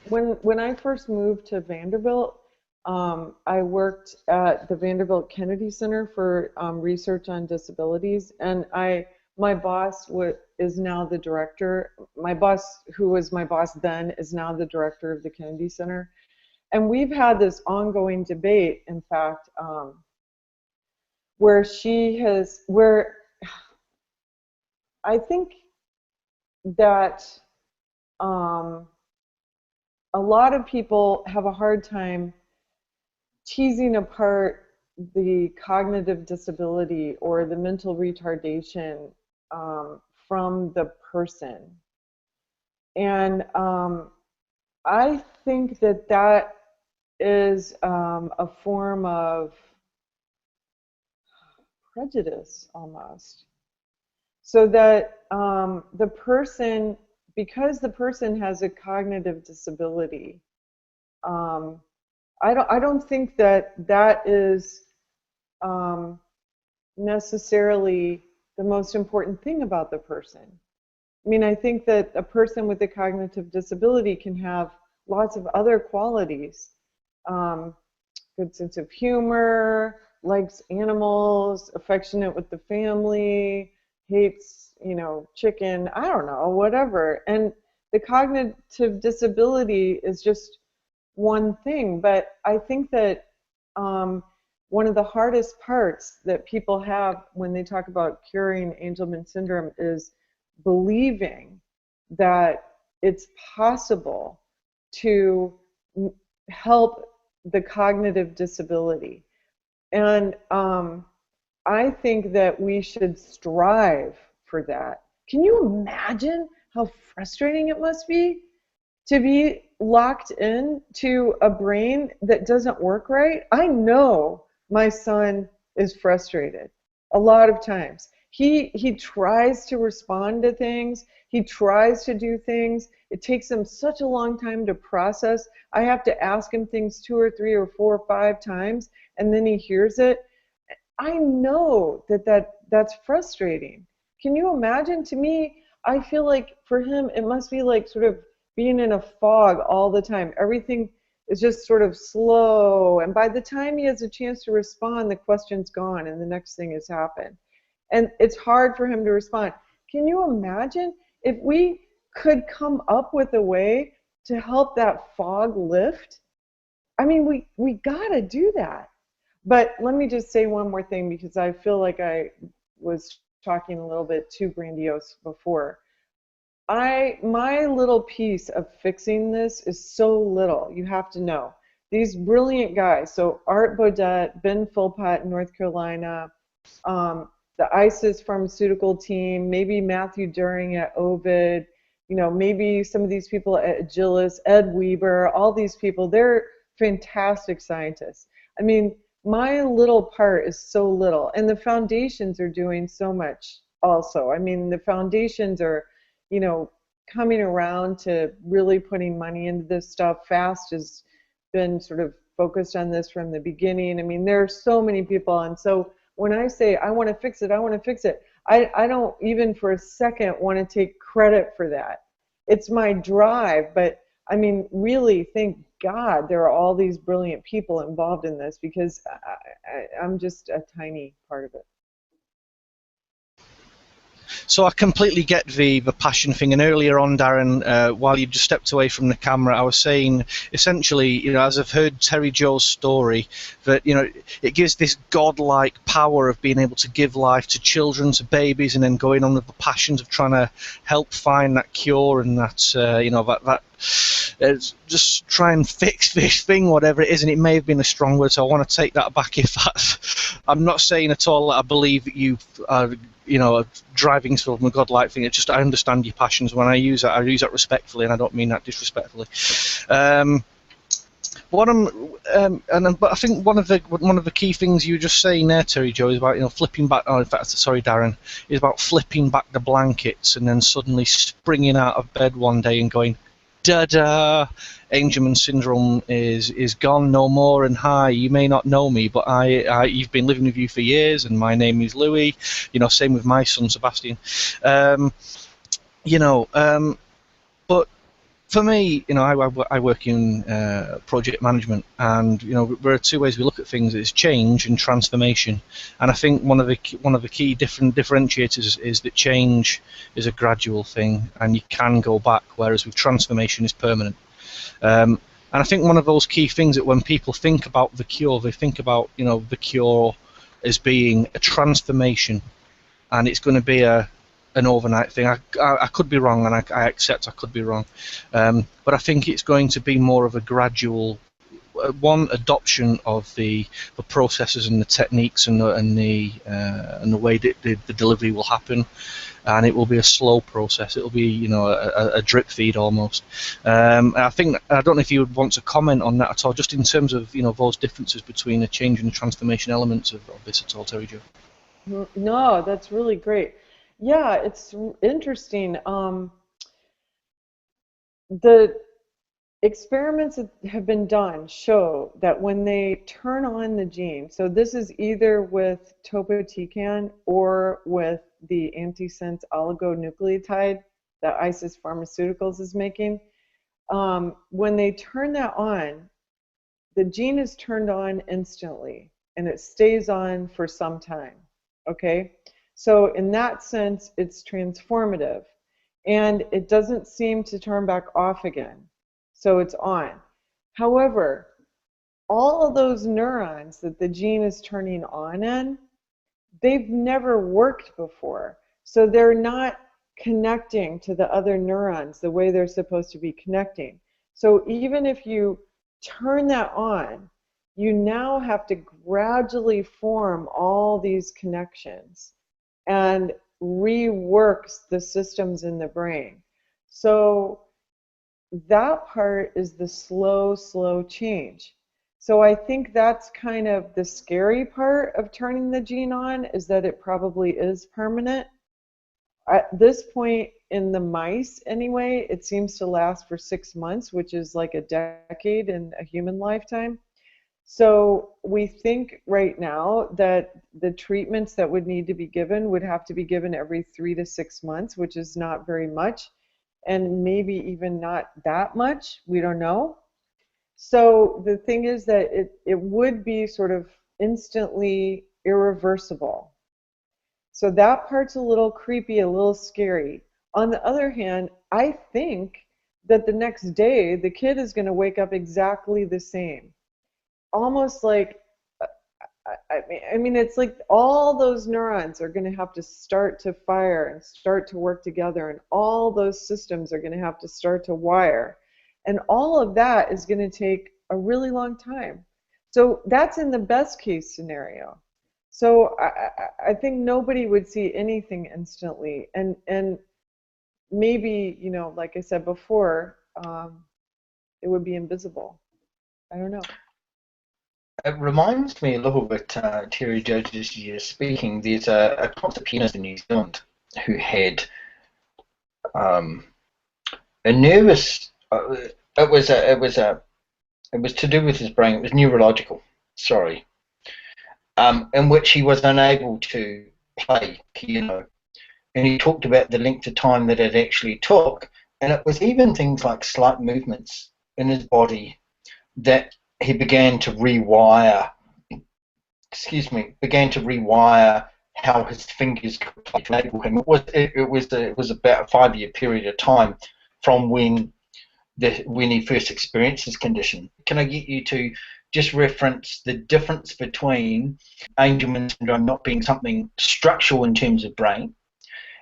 when I first moved to Vanderbilt, I worked at the Vanderbilt Kennedy Center for Research on Disabilities, and my boss is now the director. My boss, who was my boss then, is now the director of the Kennedy Center. And we've had this ongoing debate, in fact, where I think that a lot of people have a hard time teasing apart the cognitive disability or the mental retardation from the person. And I think that is a form of prejudice almost. So that the person, because the person has a cognitive disability, I don't think that is necessarily the most important thing about the person. I mean, I think that a person with a cognitive disability can have lots of other qualities. Good sense of humor, likes animals, affectionate with the family, hates, chicken, I don't know, whatever. And the cognitive disability is just one thing. But I think that one of the hardest parts that people have when they talk about curing Angelman syndrome is believing that it's possible to help the cognitive disability. And I think that we should strive for that. Can you imagine how frustrating it must be to be locked into a brain that doesn't work right? I know my son is frustrated a lot of times. He tries to respond to things. He tries to do things. It takes him such a long time to process. I have to ask him things 2 or 3 or 4 or 5 times, and then he hears it. I know that's frustrating. Can you imagine? To me, I feel like for him, it must be like sort of being in a fog all the time. Everything is just sort of slow, and by the time he has a chance to respond, the question's gone and the next thing has happened. And it's hard for him to respond. Can you imagine if we could come up with a way to help that fog lift? I mean, we gotta do that. But let me just say one more thing, because I feel like I was talking a little bit too grandiose before. My little piece of fixing this is so little, you have to know. These brilliant guys, so Art Bodette, Ben Philpott in North Carolina, the ISIS pharmaceutical team, maybe Matthew During at Ovid, maybe some of these people at Agilis, Ed Weber, all these people, they're fantastic scientists. I mean, my little part is so little, and the foundations are doing so much also. I mean, the foundations are, coming around to really putting money into this stuff. FAST has been sort of focused on this from the beginning. I mean, there are so many people, and so when I say I want to fix it, I don't even for a second want to take credit for that. It's my drive, but I mean, really, thank God there are all these brilliant people involved in this, because I'm just a tiny part of it. So I completely get the passion thing. And earlier on, Darren, while you just stepped away from the camera, I was saying essentially, as I've heard Terry Jo's story, that it gives this godlike power of being able to give life to children, to babies, and then going on with the passions of trying to help find that cure and that just try and fix this thing, whatever it is. And it may have been a strong word, so I want to take that back. If that's, I'm not saying at all that I believe that you are, driving sort of a godlike thing. It's just I understand your passions. When I use that respectfully, and I don't mean that disrespectfully. But I think one of the key things you were just saying there, Terry Jo, is about flipping back. Oh, in fact, sorry, Darren, is about flipping back the blankets and then suddenly springing out of bed one day and going, "Da-da! Angelman Syndrome is gone, no more, and hi, you may not know me, but you've been living with you for years, and my name is Louis." Same with my son Sebastian. But for me, I work in project management, and there are two ways we look at things: it's change and transformation. And I think one of the key differentiators is that change is a gradual thing, and you can go back, whereas with transformation is permanent. And I think one of those key things that when people think about the cure, they think about the cure as being a transformation, and it's going to be an overnight thing. I could be wrong, and I accept I could be wrong, but I think it's going to be more of a gradual adoption of the processes and the techniques and the way that the delivery will happen, and it will be a slow process. It will be a drip feed almost. I think I don't know if you would want to comment on that at all, just in terms of those differences between the change and the transformation elements of this at all, Terry Jo. No, that's really great. Yeah, it's interesting. The experiments that have been done show that when they turn on the gene, so this is either with topotecan or with the Antisense oligonucleotide that Isis Pharmaceuticals is making, when they turn that on, the gene is turned on instantly, and it stays on for some time, okay? So in that sense, it's transformative, and it doesn't seem to turn back off again. So it's on. However, all of those neurons that the gene is turning on in, they've never worked before. So they're not connecting to the other neurons the way they're supposed to be connecting. So even if you turn that on, you now have to gradually form all these connections and reworks the systems in the brain. So that part is the slow change. So I think that's kind of the scary part of turning the gene on, is that it probably is permanent. At this point in the mice anyway, it seems to last for 6 months, which is like a decade in a human lifetime. So we think right now that the treatments that would need to be given would have to be given every 3 to 6 months, which is not very much, and maybe even not that much. We don't know. So the thing is that it would be sort of instantly irreversible. So that part's a little creepy, a little scary. On the other hand, I think that the next day the kid is going to wake up exactly the same. Almost like, I mean, it's like all those neurons are going to have to start to fire and start to work together, and all those systems are going to have to start to wire. And all of that is going to take a really long time. So that's in the best case scenario. So I think nobody would see anything instantly. And maybe, like I said before, it would be invisible. I don't know. It reminds me a little bit, Terry Jo, just you speaking, there's a concert pianist in New Zealand who had a nervous, it was to do with his brain, it was neurological, sorry, in which he was unable to play piano. And he talked about the length of time that it actually took, and it was even things like slight movements in his body that he began to rewire how his fingers could enable him. It was about a 5-year period of time from when he first experienced his condition. Can I get you to just reference the difference between Angelman syndrome not being something structural in terms of brain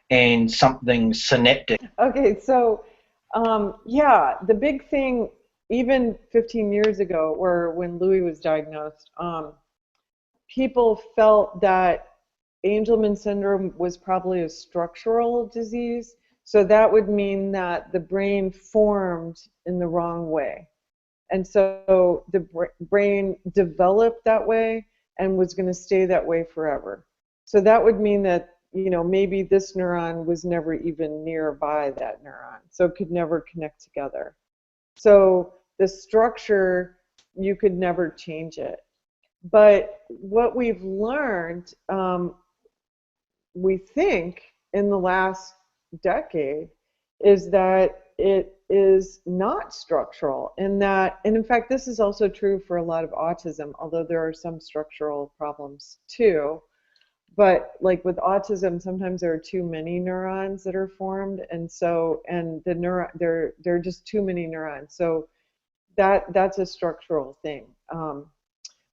and something synaptic? Okay, so yeah, the big thing, even 15 years ago, or when Louis was diagnosed, people felt that Angelman syndrome was probably a structural disease. So that would mean that the brain formed in the wrong way. And so the brain developed that way and was going to stay that way forever. So that would mean that, you know, maybe this neuron was never even nearby that neuron, so it could never connect together. So the structure, you could never change it. But what we've learned, we think, in the last decade is that it is not structural, and in fact, this is also true for a lot of autism, although there are some structural problems too. But like with autism, sometimes there are too many neurons that are formed, and there are just too many neurons. So that's a structural thing.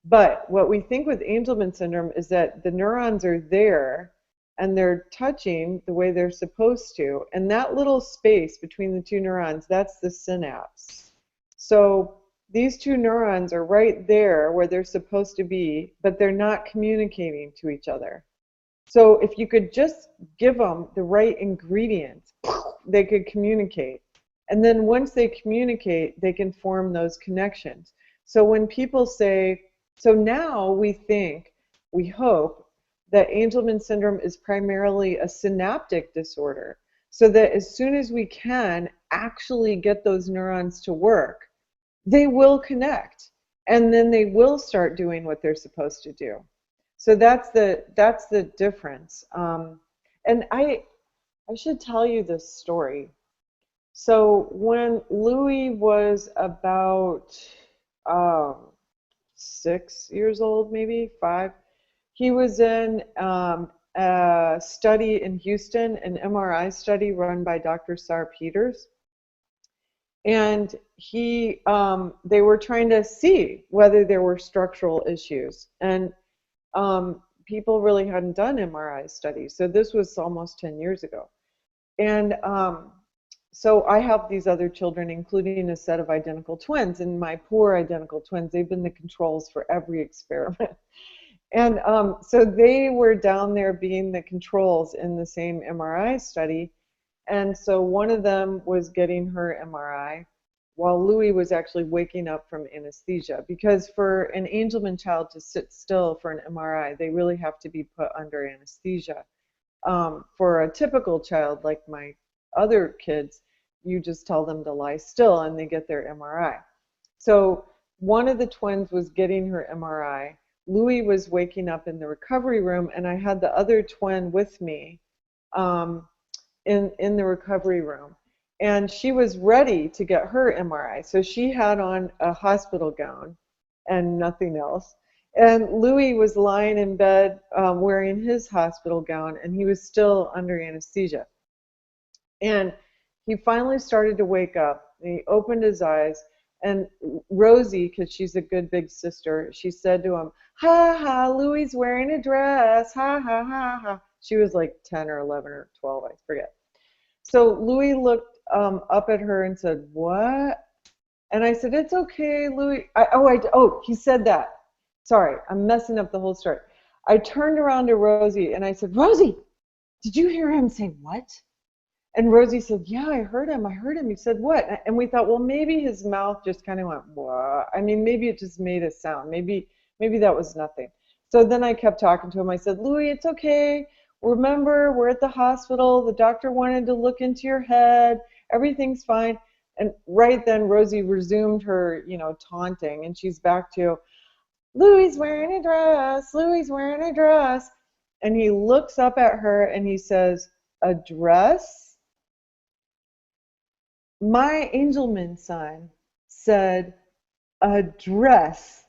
But what we think with Angelman syndrome is that the neurons are there and they're touching the way they're supposed to. And that little space between the two neurons, that's the synapse. So these two neurons are right there where they're supposed to be, but they're not communicating to each other. So if you could just give them the right ingredients, they could communicate. And then once they communicate, they can form those connections. So when people say, so now we think, we hope, that Angelman syndrome is primarily a synaptic disorder, so that as soon as we can actually get those neurons to work, they will connect, and then they will start doing what they're supposed to do. So that's the difference. And I should tell you this story. So when Louis was about 6 years old, maybe 5, he was in a study in Houston, an MRI study run by Dr. Sar Peters. And they were trying to see whether there were structural issues. And people really hadn't done MRI studies. So this was almost 10 years ago. And so I have these other children, including a set of identical twins. And my poor identical twins, they've been the controls for every experiment. And so they were down there being the controls in the same MRI study. And so one of them was getting her MRI while Louis was actually waking up from anesthesia. Because for an Angelman child to sit still for an MRI, they really have to be put under anesthesia. For a typical child like my other kids, you just tell them to lie still and they get their MRI. So one of the twins was getting her MRI. Louis was waking up in the recovery room, and I had the other twin with me in the recovery room. And she was ready to get her MRI. So she had on a hospital gown and nothing else. And Louis was lying in bed wearing his hospital gown, and he was still under anesthesia. And he finally started to wake up, and he opened his eyes. And Rosie, because she's a good big sister, she said to him, "Ha ha, Louis is wearing a dress, ha ha ha ha." She was like 10 or 11 or 12, I forget. So Louis looked up at her and said, "What?" And I said, "It's okay, Louis." He said that. Sorry, I'm messing up the whole story. I turned around to Rosie and I said, "Rosie, did you hear him say what?" And Rosie said, "Yeah, I heard him. He said, what?" And we thought, well, maybe his mouth just kind of went, what? I mean, maybe it just made a sound. Maybe that was nothing. So then I kept talking to him. I said, "Louis, it's okay. Remember, we're at the hospital. The doctor wanted to look into your head. Everything's fine." And right then, Rosie resumed her, taunting. And she's back to, "Louis wearing a dress. Louis wearing a dress." And he looks up at her and he says, "A dress?" My Angelman son said, "A dress."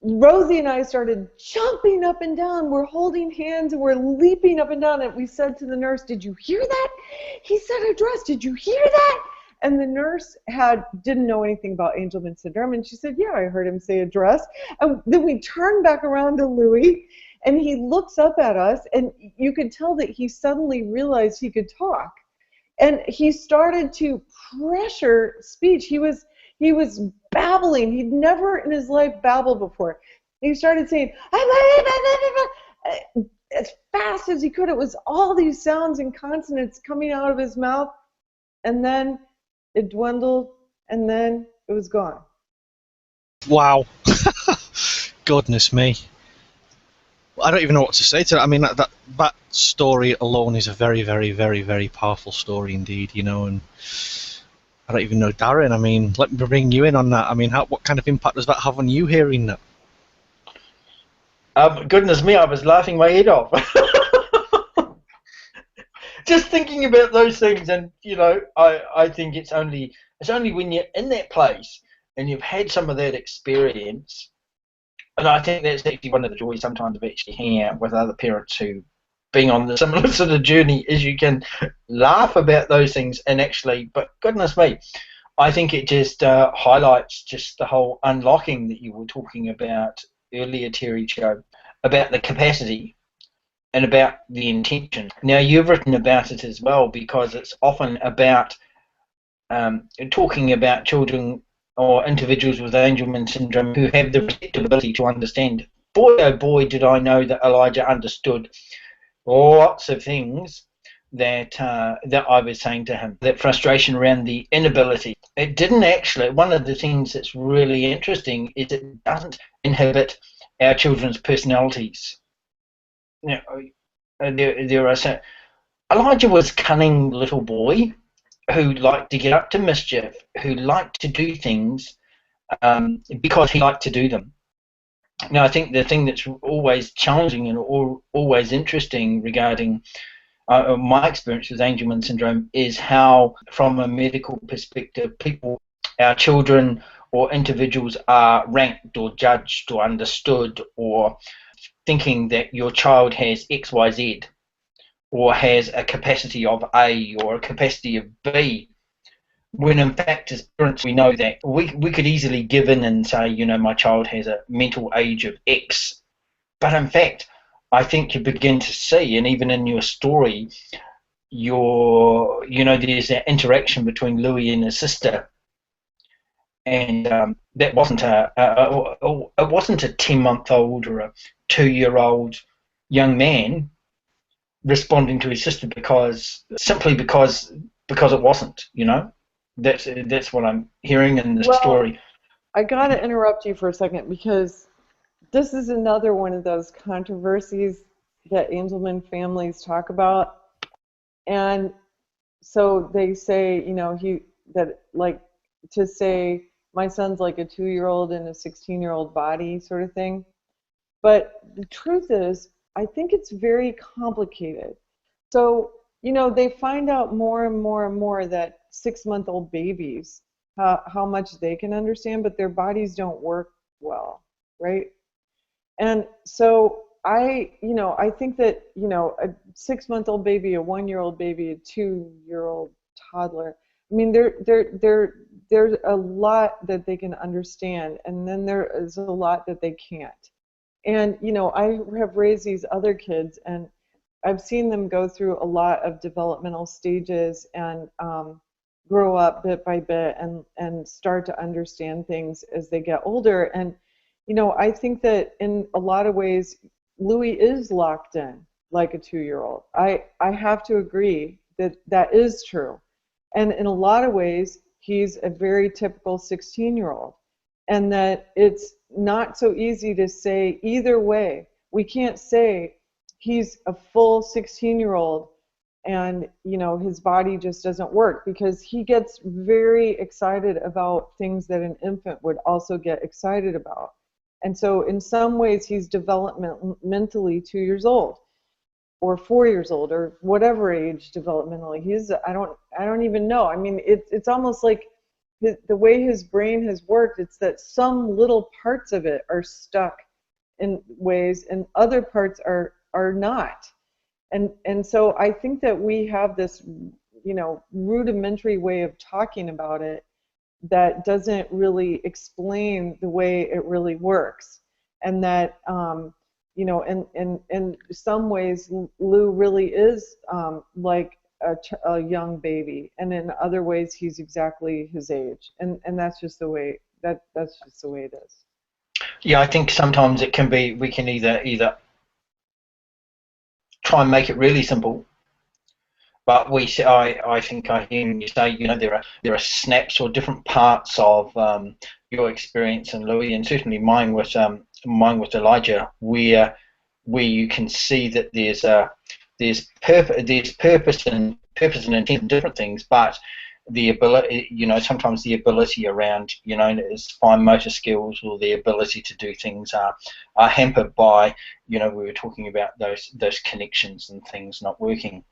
Rosie and I started jumping up and down. We're holding hands and we're leaping up and down. And we said to the nurse, "Did you hear that? He said address. Did you hear that?" And the nurse didn't know anything about Angelman syndrome. And she said, "Yeah, I heard him say address." And then we turned back around to Louis, and he looks up at us, and you could tell that he suddenly realized he could talk. And he started to pressure speech. He was babbling. He'd never in his life babbled before. He started saying, as fast as he could. It was all these sounds and consonants coming out of his mouth. And then it dwindled, and then it was gone. Wow. Goodness me. I don't even know what to say to that. I mean, that story alone is a very, very, very, very powerful story indeed, you know, and I don't even know, Darren, I mean, let me bring you in on that. I mean, what kind of impact does that have on you hearing that? Goodness me, I was laughing my head off. Just thinking about those things, and you know, I think it's only when you're in that place and you've had some of that experience, and I think that's actually one of the joys sometimes of actually hanging out with other parents who being on the similar sort of journey, is you can laugh about those things and actually, but goodness me, I think it just highlights just the whole unlocking that you were talking about earlier, Terry Jo, about the capacity and about the intention. Now, you've written about it as well, because it's often about talking about children or individuals with Angelman syndrome who have the receptibility to understand. Boy, oh boy, did I know that Elijah understood lots of things that I was saying to him. That frustration around the inability. It didn't actually. One of the things that's really interesting is it doesn't inhibit our children's personalities. You know, there are some. Elijah was a cunning little boy who liked to get up to mischief, who liked to do things because he liked to do them. Now, I think the thing that's always challenging and always interesting regarding my experience with Angelman syndrome is how, from a medical perspective, our children or individuals are ranked or judged or understood, or thinking that your child has X, Y, Z, or has a capacity of A or a capacity of B, when in fact as parents we know that we could easily give in and say, you know, my child has a mental age of X. But in fact, I think you begin to see, and even in your story, there's that interaction between Louis and his sister, and that wasn't it wasn't a 10-month-old or a 2-year-old young man responding to his sister simply because it wasn't, you know. That's what I'm hearing in the story. I gotta interrupt you for a second, because this is another one of those controversies that Angelman families talk about. And so they say, you know, to say my son's like a 2-year-old in a 16-year-old body sort of thing. But the truth is, I think it's very complicated. So, you know, they find out more and more and more that 6-month-old babies, how much they can understand, but their bodies don't work well, right? And so I think that, you know, a 6-month-old baby, a 1-year-old baby, a 2-year-old toddler, I mean, there's a lot that they can understand, and then there is a lot that they can't. And, you know, I have raised these other kids, and I've seen them go through a lot of developmental stages and grow up bit by bit and start to understand things as they get older. And, you know, I think that in a lot of ways, Louis is locked in like a 2-year-old. I have to agree that that is true. And in a lot of ways, he's a very typical 16-year-old. And that it's not so easy to say either way. We can't say he's a full 16-year-old and, you know, his body just doesn't work, because he gets very excited about things that an infant would also get excited about. And so in some ways he's developmentally 2 years old or 4 years old or whatever age developmentally he is. I don't even know. I mean, it's almost like the way his brain has worked, it's that some little parts of it are stuck in ways and other parts are not. And so I think that we have this, rudimentary way of talking about it that doesn't really explain the way it really works. And that, in some ways, Lou really is like a young baby, and in other ways, he's exactly his age. And that's just the way that's just the way it is. Yeah, I think sometimes it can be, we can either try and make it really simple, but I think I hear you say, there are snaps or different parts of your experience and Louis, and certainly mine with Elijah, where you can see that there's purpose and intent in different things, but the ability, sometimes the ability around, is fine motor skills, or the ability to do things are hampered by, we were talking about those connections and things not working.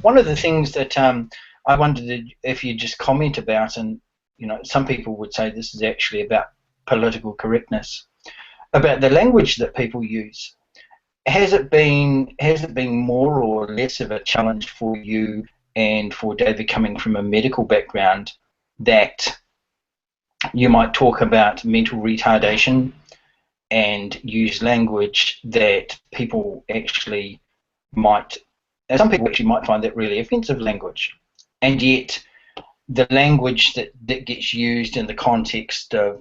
One of the things that I wondered if you just comment about, and some people would say this is actually about political correctness, about the language that people use. Has it been more or less of a challenge for you and for David, coming from a medical background, that you might talk about mental retardation and use language that people actually might, and some people actually might find that really offensive language, and yet the language that gets used in the context of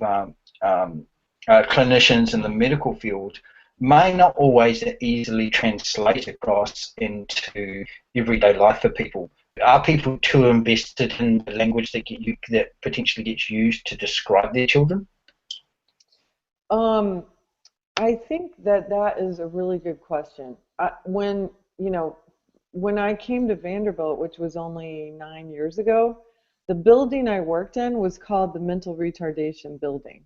clinicians in the medical field may not always easily translate across into everyday life for people? Are people too invested in the language that potentially gets used to describe their children? I think that is a really good question. When I came to Vanderbilt, which was only 9 years ago, the building I worked in was called the Mental Retardation Building.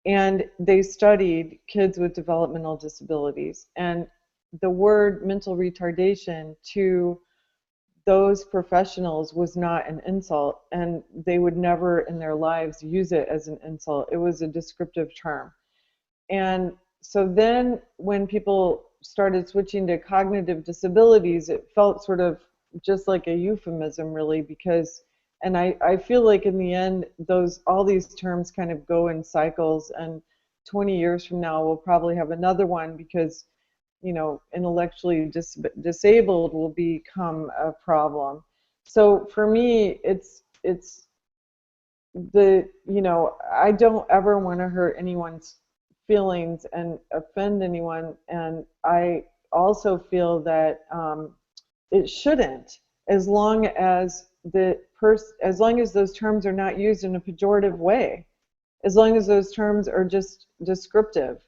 And they studied kids with developmental disabilities. And the word mental retardation to those professionals was not an insult, and they would never in their lives use it as an insult. It was a descriptive term. And so then when people started switching to cognitive disabilities, it felt sort of just like a euphemism, really, because, and I feel like in the end, all these terms kind of go in cycles, and 20 years from now, we'll probably have another one, because intellectually disabled will become a problem. So for me, it's I don't ever want to hurt anyone's feelings and offend anyone, and I also feel that it shouldn't, as long as those terms are not used in a pejorative way, as long as those terms are just descriptive.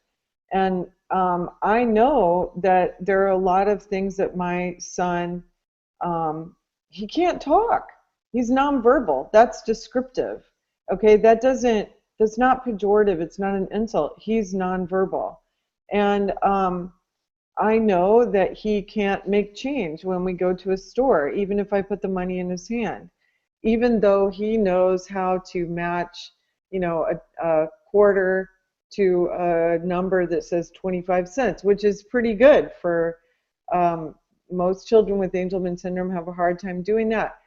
And I know that there are a lot of things that my son, he can't talk. He's nonverbal. That's descriptive. Okay, that's not pejorative. It's not an insult. He's nonverbal. And I know that he can't make change when we go to a store, even if I put the money in his hand, even though he knows how to match, a quarter to a number that says 25 cents, which is pretty good for most children with Angelman syndrome have a hard time doing that.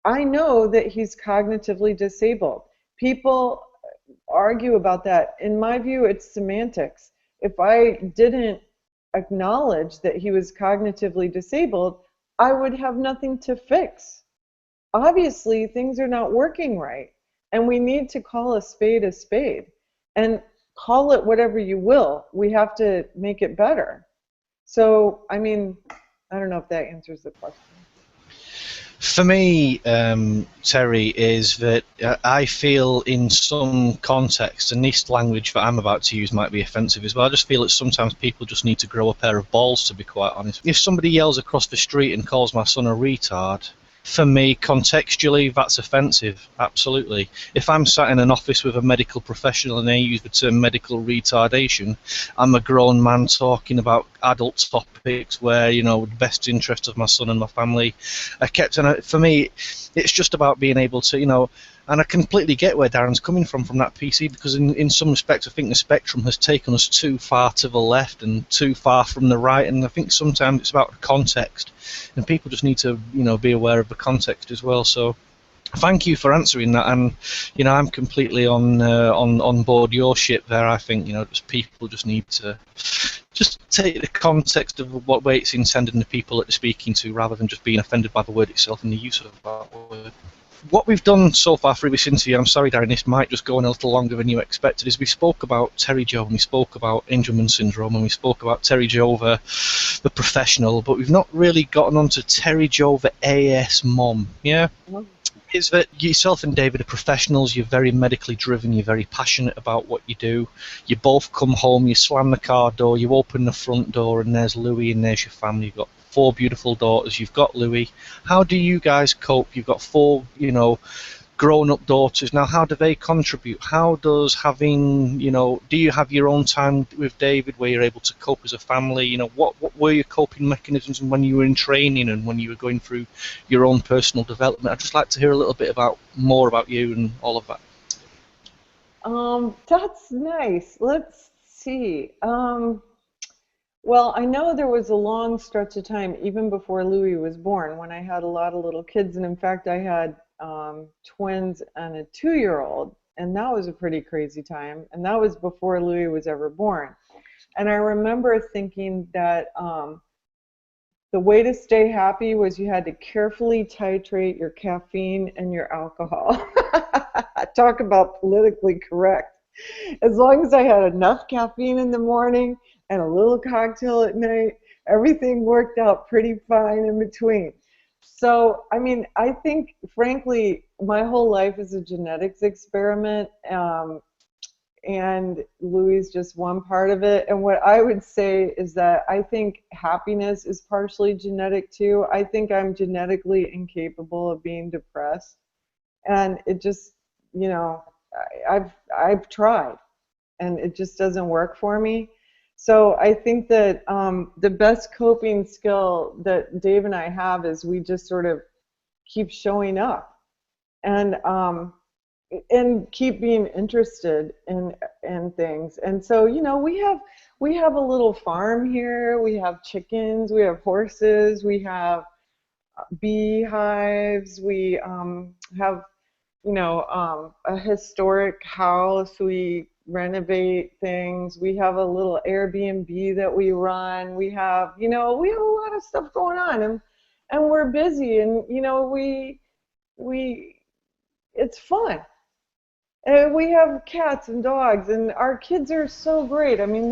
I know that he's cognitively disabled. People argue about that. In my view, it's semantics. If I didn't acknowledge that he was cognitively disabled, I would have nothing to fix. Obviously, things are not working right, and we need to call a spade, and call it whatever you will. We have to make it better. So, I mean, I don't know if that answers the question. For me, Terry, is that I feel in some context, and this language that I'm about to use might be offensive as well, I just feel that sometimes people just need to grow a pair of balls, to be quite honest. If somebody yells across the street and calls my son a retard, for me, contextually, that's offensive, absolutely. If I'm sat in an office with a medical professional and they use the term medical retardation, I'm a grown man talking about adult topics where, the best interest of my son and my family are kept. And for me, it's just about being able to, And I completely get where Darren's coming from that PC, because in some respects I think the spectrum has taken us too far to the left and too far from the right, and I think sometimes it's about context, and people just need to, you know, be aware of the context as well. So thank you for answering that, and you know, I'm completely on board your ship there. I think, you know, just people just need to just take the context of what way it's intended and the people that they're speaking to, rather than just being offended by the word itself and the use of that word. What we've done so far through this interview, I'm sorry, Darren, this might just go on a little longer than you expected, is we spoke about Terry Jo, and we spoke about Angelman Syndrome, and we spoke about Terry Jo, the professional, but we've not really gotten onto Terry Jo, the AS mom. Yeah? Is that yourself and David are professionals, you're very medically driven, you're very passionate about what you do. You both come home, you slam the car door, you open the front door, and there's Louie and there's your family. You've got 4 beautiful daughters, you've got Louie. How do you guys cope? You've got 4, you know, grown-up daughters. Now, how do they contribute? How does having, you know, do you have your own time with David where you're able to cope as a family? You know, what were your coping mechanisms when you were in training and when you were going through your own personal development? I'd just like to hear a little bit more about you and all of that. That's nice. Let's see. Well, I know there was a long stretch of time, even before Louie was born, when I had a lot of little kids, and in fact I had twins and a 2-year-old, and that was a pretty crazy time, and that was before Louie was ever born. And I remember thinking that the way to stay happy was you had to carefully titrate your caffeine and your alcohol. Talk about politically correct. As long as I had enough caffeine in the morning and a little cocktail at night, everything worked out pretty fine in between. So, I mean, I think, frankly, my whole life is a genetics experiment, and Louie's just one part of it. And what I would say is that I think happiness is partially genetic, too. I think I'm genetically incapable of being depressed. And it just, you know, I've tried, and it just doesn't work for me. So I think that the best coping skill that Dave and I have is we just sort of keep showing up and keep being interested in things. And so, you know, we have a little farm here. We have chickens. We have horses. We have beehives. We have, you know, a historic house. We renovate things. We have a little Airbnb that we run. We have, you know, we have a lot of stuff going on, and we're busy, and you know, we it's fun. And we have cats and dogs, and our kids are so great. I mean,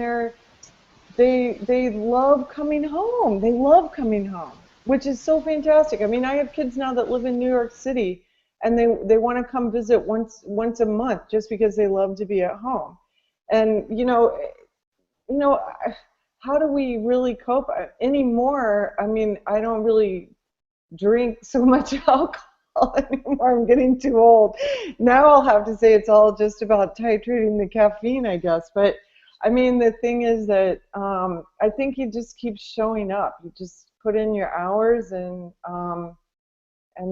they love coming home. They love coming home, which is so fantastic. I mean, I have kids now that live in New York City, and they want to come visit once a month just because they love to be at home. And you know, how do we really cope anymore? I mean, I don't really drink so much alcohol anymore. I'm getting too old. Now I'll have to say it's all just about titrating the caffeine, I guess. But I mean, the thing is that I think you just keep showing up. You just put in your hours, and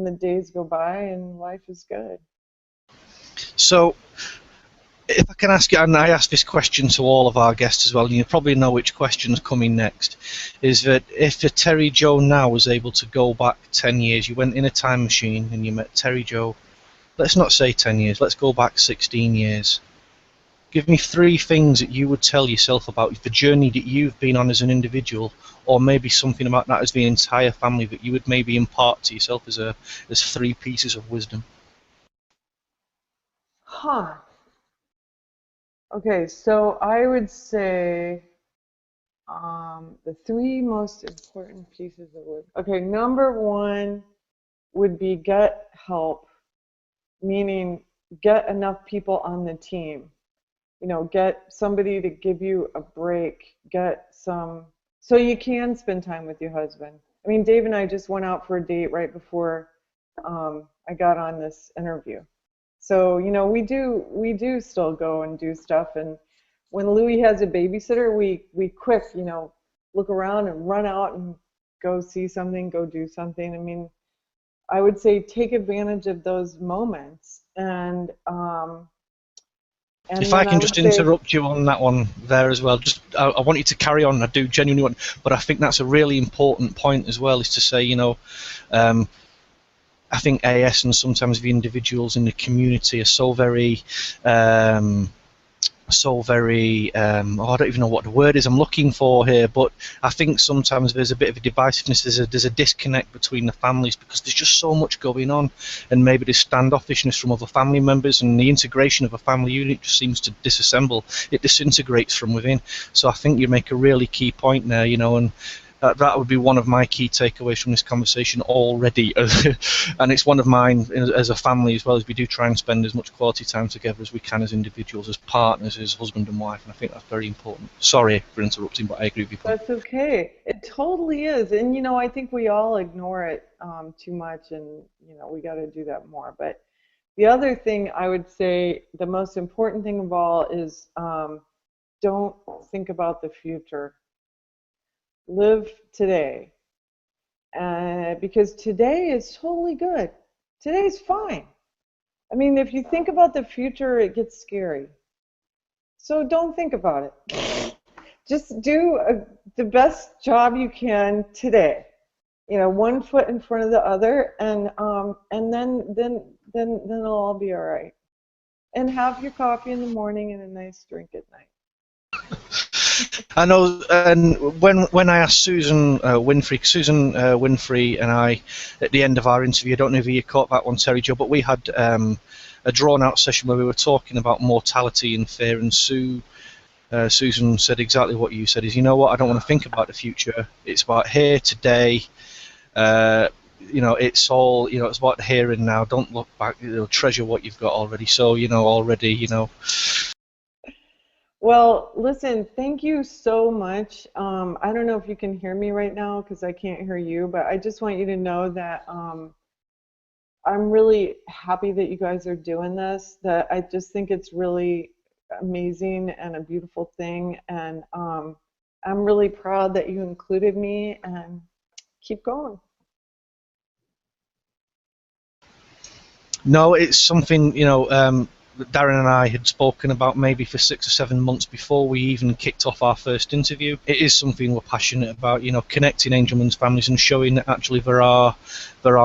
the days go by and life is good. So, if I can ask you, and I ask this question to all of our guests as well, and you probably know which question's coming next, is that if a Terry Jo now was able to go back 10 years, you went in a time machine and you met Terry Jo, let's not say 10 years, let's go back 16 years. Give me 3 things that you would tell yourself about the journey that you've been on as an individual, or maybe something about that as the entire family that you would maybe impart to yourself as 3 pieces of wisdom. Huh. Okay, so I would say the 3 most important pieces of wisdom. Okay, number 1 would be get help, meaning get enough people on the team. You know, get somebody to give you a break, get some, so you can spend time with your husband. I mean, Dave and I just went out for a date right before I got on this interview. So, you know, we do still go and do stuff. And when Louie has a babysitter, we quick, you know, look around and run out and go see something, go do something. I mean, I would say take advantage of those moments And if I then can would just say, interrupt you on that one there as well, just I want you to carry on. I do genuinely want, but I think that's a really important point as well. Is to say, I think AS and sometimes the individuals in the community are so very. I don't even know what the word is I'm looking for here, but I think sometimes there's a bit of a divisiveness, there's a disconnect between the families because there's just so much going on, and maybe there's standoffishness from other family members, and the integration of a family unit just seems to disassemble, it disintegrates from within. So I think you make a really key point there, and that would be one of my key takeaways from this conversation already, and it's one of mine as a family as well, as we do try and spend as much quality time together as we can as individuals, as partners, as husband and wife, and I think that's very important. Sorry for interrupting, but I agree with you. That's okay. It totally is, and I think we all ignore it too much, and we got to do that more. But the other thing I would say, the most important thing of all is don't think about the future. Live today, because today is totally good. Today's fine. I mean, if you think about the future, it gets scary. So don't think about it. Just do the best job you can today. One foot in front of the other, and then it'll all be all right. And have your coffee in the morning and a nice drink at night. I know, and when I asked Susan Winfrey and I, at the end of our interview, I don't know if you caught that one, Terry Jo, but we had a drawn-out session where we were talking about mortality and fear, and Susan said exactly what you said, is, I don't want to think about the future, it's about here, today, it's all, it's about here and now, don't look back, treasure what you've got already, so, already. Well, listen, thank you so much. I don't know if you can hear me right now because I can't hear you, but I just want you to know that I'm really happy that you guys are doing this, that I just think it's really amazing and a beautiful thing, and I'm really proud that you included me, and keep going. No, it's something, Darren and I had spoken about maybe for 6 or 7 months before we even kicked off our first interview. It is something we're passionate about, connecting Angelman's families and showing that actually there are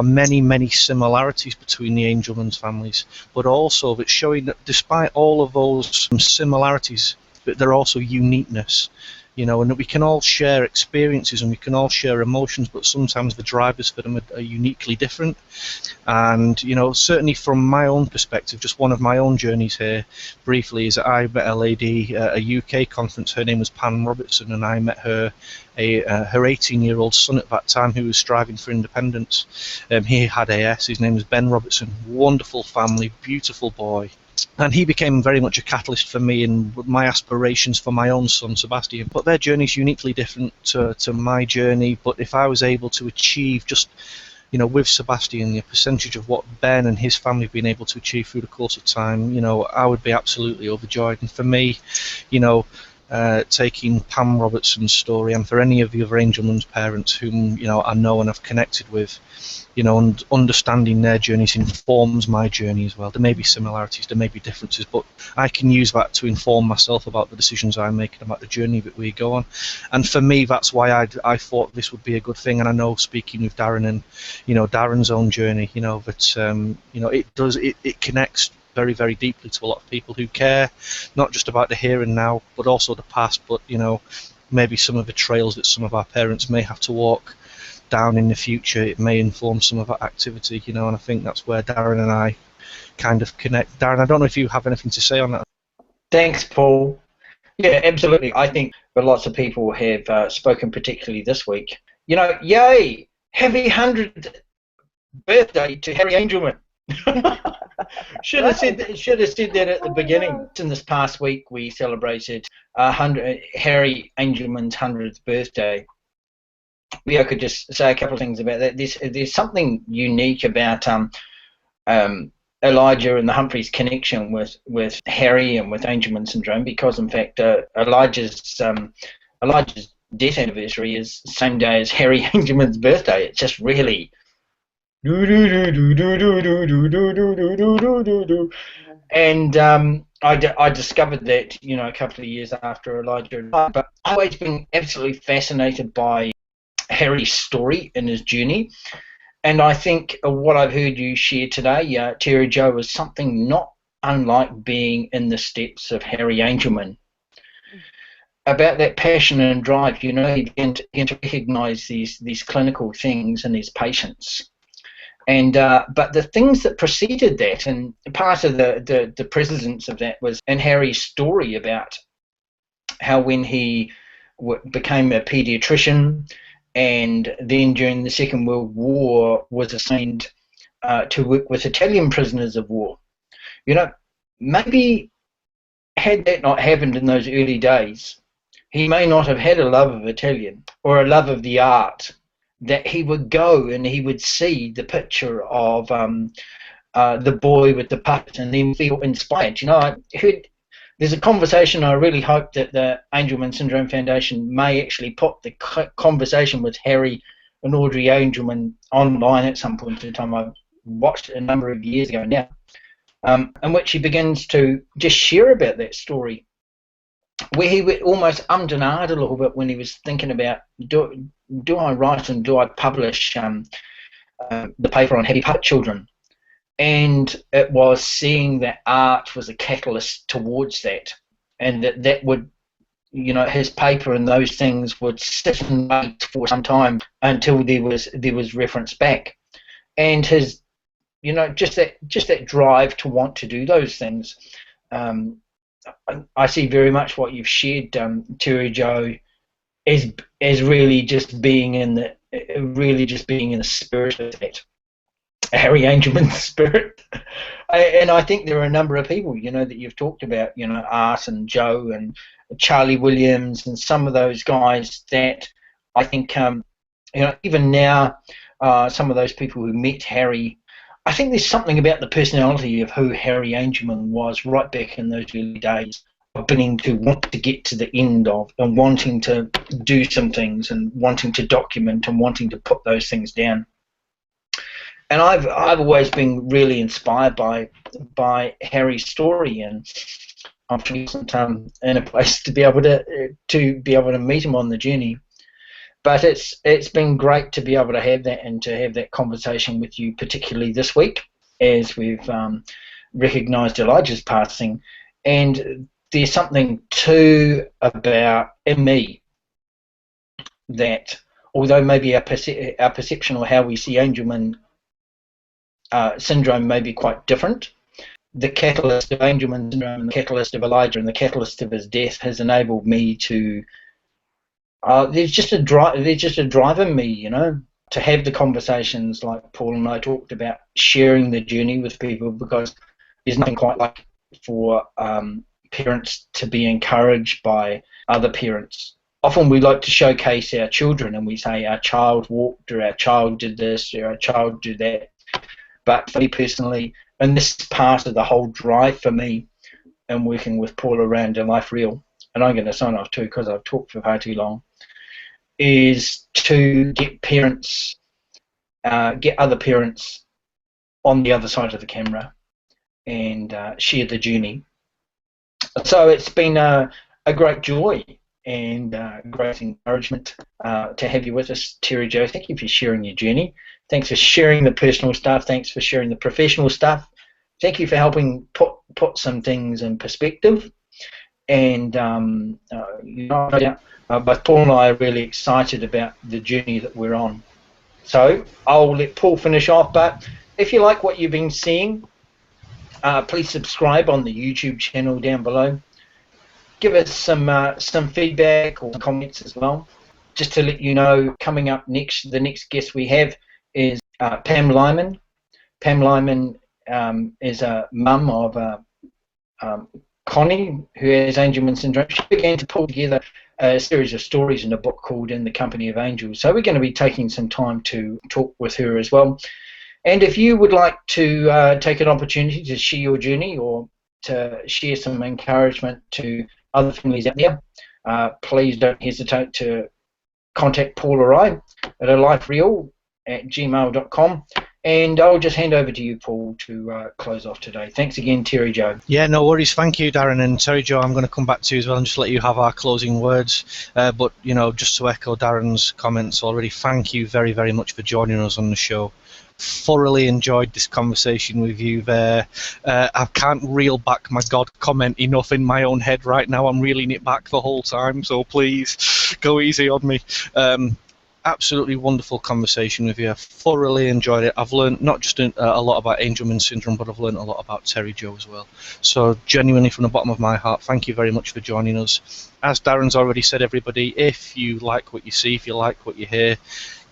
many, many similarities between the Angelman's families, but also that showing that despite all of those similarities, that there are also uniqueness. And that we can all share experiences and we can all share emotions, but sometimes the drivers for them are uniquely different. And, certainly from my own perspective, just one of my own journeys here, briefly, is that I met a lady at a UK conference. Her name was Pam Robertson, and I met her 18-year-old son at that time who was striving for independence. He had AS. His name was Ben Robertson. Wonderful family, beautiful boy. And he became very much a catalyst for me and my aspirations for my own son, Sebastian. But their journey is uniquely different to my journey. But if I was able to achieve just, with Sebastian, the percentage of what Ben and his family have been able to achieve through the course of time, I would be absolutely overjoyed. And for me, taking Pam Robertson's story, and for any of the other Angelman's parents whom I know and have connected with, and understanding their journeys informs my journey as well. There may be similarities, there may be differences, but I can use that to inform myself about the decisions I make and about the journey that we go on. And for me, that's why I thought this would be a good thing. And I know, speaking with Darren and Darren's own journey, that it connects very, very deeply to a lot of people who care not just about the here and now, but also the past. But maybe some of the trails that some of our parents may have to walk down in the future, it may inform some of that activity, and I think that's where Darren and I kind of connect. Darren, I don't know if you have anything to say on that. Thanks, Paul. Yeah, absolutely. I think that lots of people have spoken, particularly this week. Yay! Happy 100th birthday to Harry Angelman. Should have said that at the beginning. In this past week, we celebrated Harry Angelman's 100th birthday. I could just say a couple of things about that. There's something unique about Elijah and the Humphreys connection with Harry and with Angelman syndrome, because in fact Elijah's death anniversary is the same day as Harry Angelman's birthday. It's just really And I discovered that, a couple of years after Elijah died. But I've always been absolutely fascinated by Harry's story and his journey. And I think what I've heard you share today, Terry Jo, is something not unlike being in the steps of Harry Angelman. About that passion and drive, he began to recognise these clinical things in his patients. And but the things that preceded that, and part of the precedence of that was in Harry's story about how when he became a paediatrician, and then during the Second World War was assigned to work with Italian prisoners of war. Maybe had that not happened in those early days, he may not have had a love of Italian or a love of the art, that he would go and he would see the picture of the boy with the puppet and then feel inspired. I heard there's a conversation. I really hope that the Angelman Syndrome Foundation may actually put the conversation with Harry and Audrey Angelman online at some point in time. I watched it a number of years ago now, in which he begins to just share about that story, where he almost ummed and ahed a little bit when he was thinking about, do I write and do I publish the paper on happy puppet children? And it was seeing that art was a catalyst towards that, and that would, his paper and those things would sit and wait for some time until there was reference back, and his, just that drive to want to do those things. I see very much what you've shared, Terry Jo, as really just being in the spirit of that. Harry Angelman's spirit. And I think there are a number of people, that you've talked about, Art and Joe and Charlie Williams and some of those guys that I think, even now, some of those people who met Harry, I think there's something about the personality of who Harry Angelman was right back in those early days, of beginning to want to get to the end of and wanting to do some things and wanting to document and wanting to put those things down. And I've always been really inspired by Harry's story, and I'm in a place to be able to meet him on the journey. But it's been great to be able to have that and to have that conversation with you, particularly this week, as we've recognised Elijah's passing. And there's something too about in me that, although maybe our perception or how we see Angelman syndrome may be quite different, the catalyst of Angelman syndrome and the catalyst of Elijah and the catalyst of his death has enabled me to. There's just a drive in me, to have the conversations like Paul and I talked about, sharing the journey with people, because there's nothing quite like for parents to be encouraged by other parents. Often we like to showcase our children and we say our child walked, or our child did this, or our child did that. But for me personally, and this is part of the whole drive for me in working with Paul around ALifeReal, and I'm going to sign off too because I've talked for far too long, is to get parents, get other parents on the other side of the camera and share the journey. So it's been a great joy and great encouragement to have you with us, Terry Jo. Thank you for sharing your journey. Thanks for sharing the personal stuff. Thanks for sharing the professional stuff. Thank you for helping put some things in perspective. And both Paul and I are really excited about the journey that we're on. So I'll let Paul finish off, but if you like what you've been seeing, please subscribe on the YouTube channel down below. Give us some feedback or comments as well. Just to let you know, coming up next, the next guest we have is Pam Lyman. Pam Lyman is a mum of Connie, who has Angelman Syndrome. She began to pull together a series of stories in a book called In the Company of Angels. So we're going to be taking some time to talk with her as well. And if you would like to take an opportunity to share your journey or to share some encouragement to other families out there, please don't hesitate to contact Paul or I at ALifeReal@gmail.com, And I'll just hand over to you, Paul, to close off today. Thanks again, Terry Jo. Yeah, no worries. Thank you, Darren. And Terry Jo, I'm going to come back to you as well and just let you have our closing words. But, just to echo Darren's comments already, thank you very, very much for joining us on the show. Thoroughly enjoyed this conversation with you there. I can't reel back my God comment enough in my own head right now. I'm reeling it back the whole time, so please go easy on me. Absolutely wonderful conversation with you. I thoroughly enjoyed it. I've learned not just a lot about Angelman Syndrome, but I've learned a lot about Terry Jo as well. So genuinely, from the bottom of my heart, thank you very much for joining us. As Darren's already said, everybody, if you like what you see, if you like what you hear,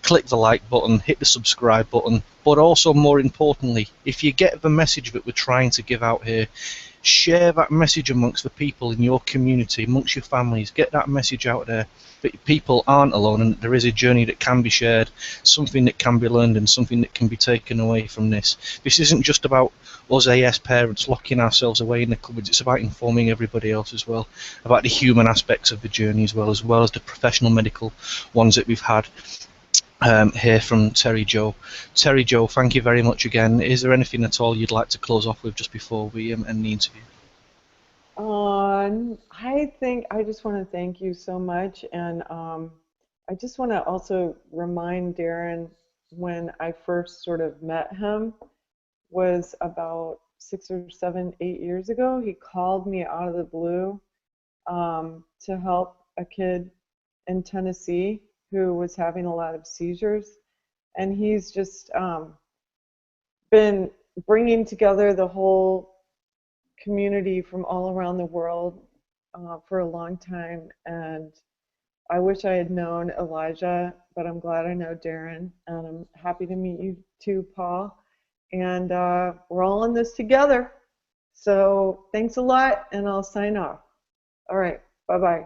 click the like button, hit the subscribe button, but also more importantly, if you get the message that we're trying to give out here, share that message amongst the people in your community, amongst your families. Get that message out there that people aren't alone and there is a journey that can be shared, something that can be learned and something that can be taken away from this. This isn't just about us AS parents locking ourselves away in the cupboards. It's about informing everybody else as well, about the human aspects of the journey as well as the professional medical ones that we've had. Here from Terry Jo. Terry Jo, thank you very much again. Is there anything at all you'd like to close off with just before we end the interview? I think I just want to thank you so much, and I just want to also remind Darren, when I first sort of met him was about 6 or 7, 8 years ago. He called me out of the blue to help a kid in Tennessee who was having a lot of seizures, and he's just been bringing together the whole community from all around the world for a long time. And I wish I had known Elijah, but I'm glad I know Darren, and I'm happy to meet you too, Paul. And we're all in this together. So thanks a lot, and I'll sign off. All right, bye-bye.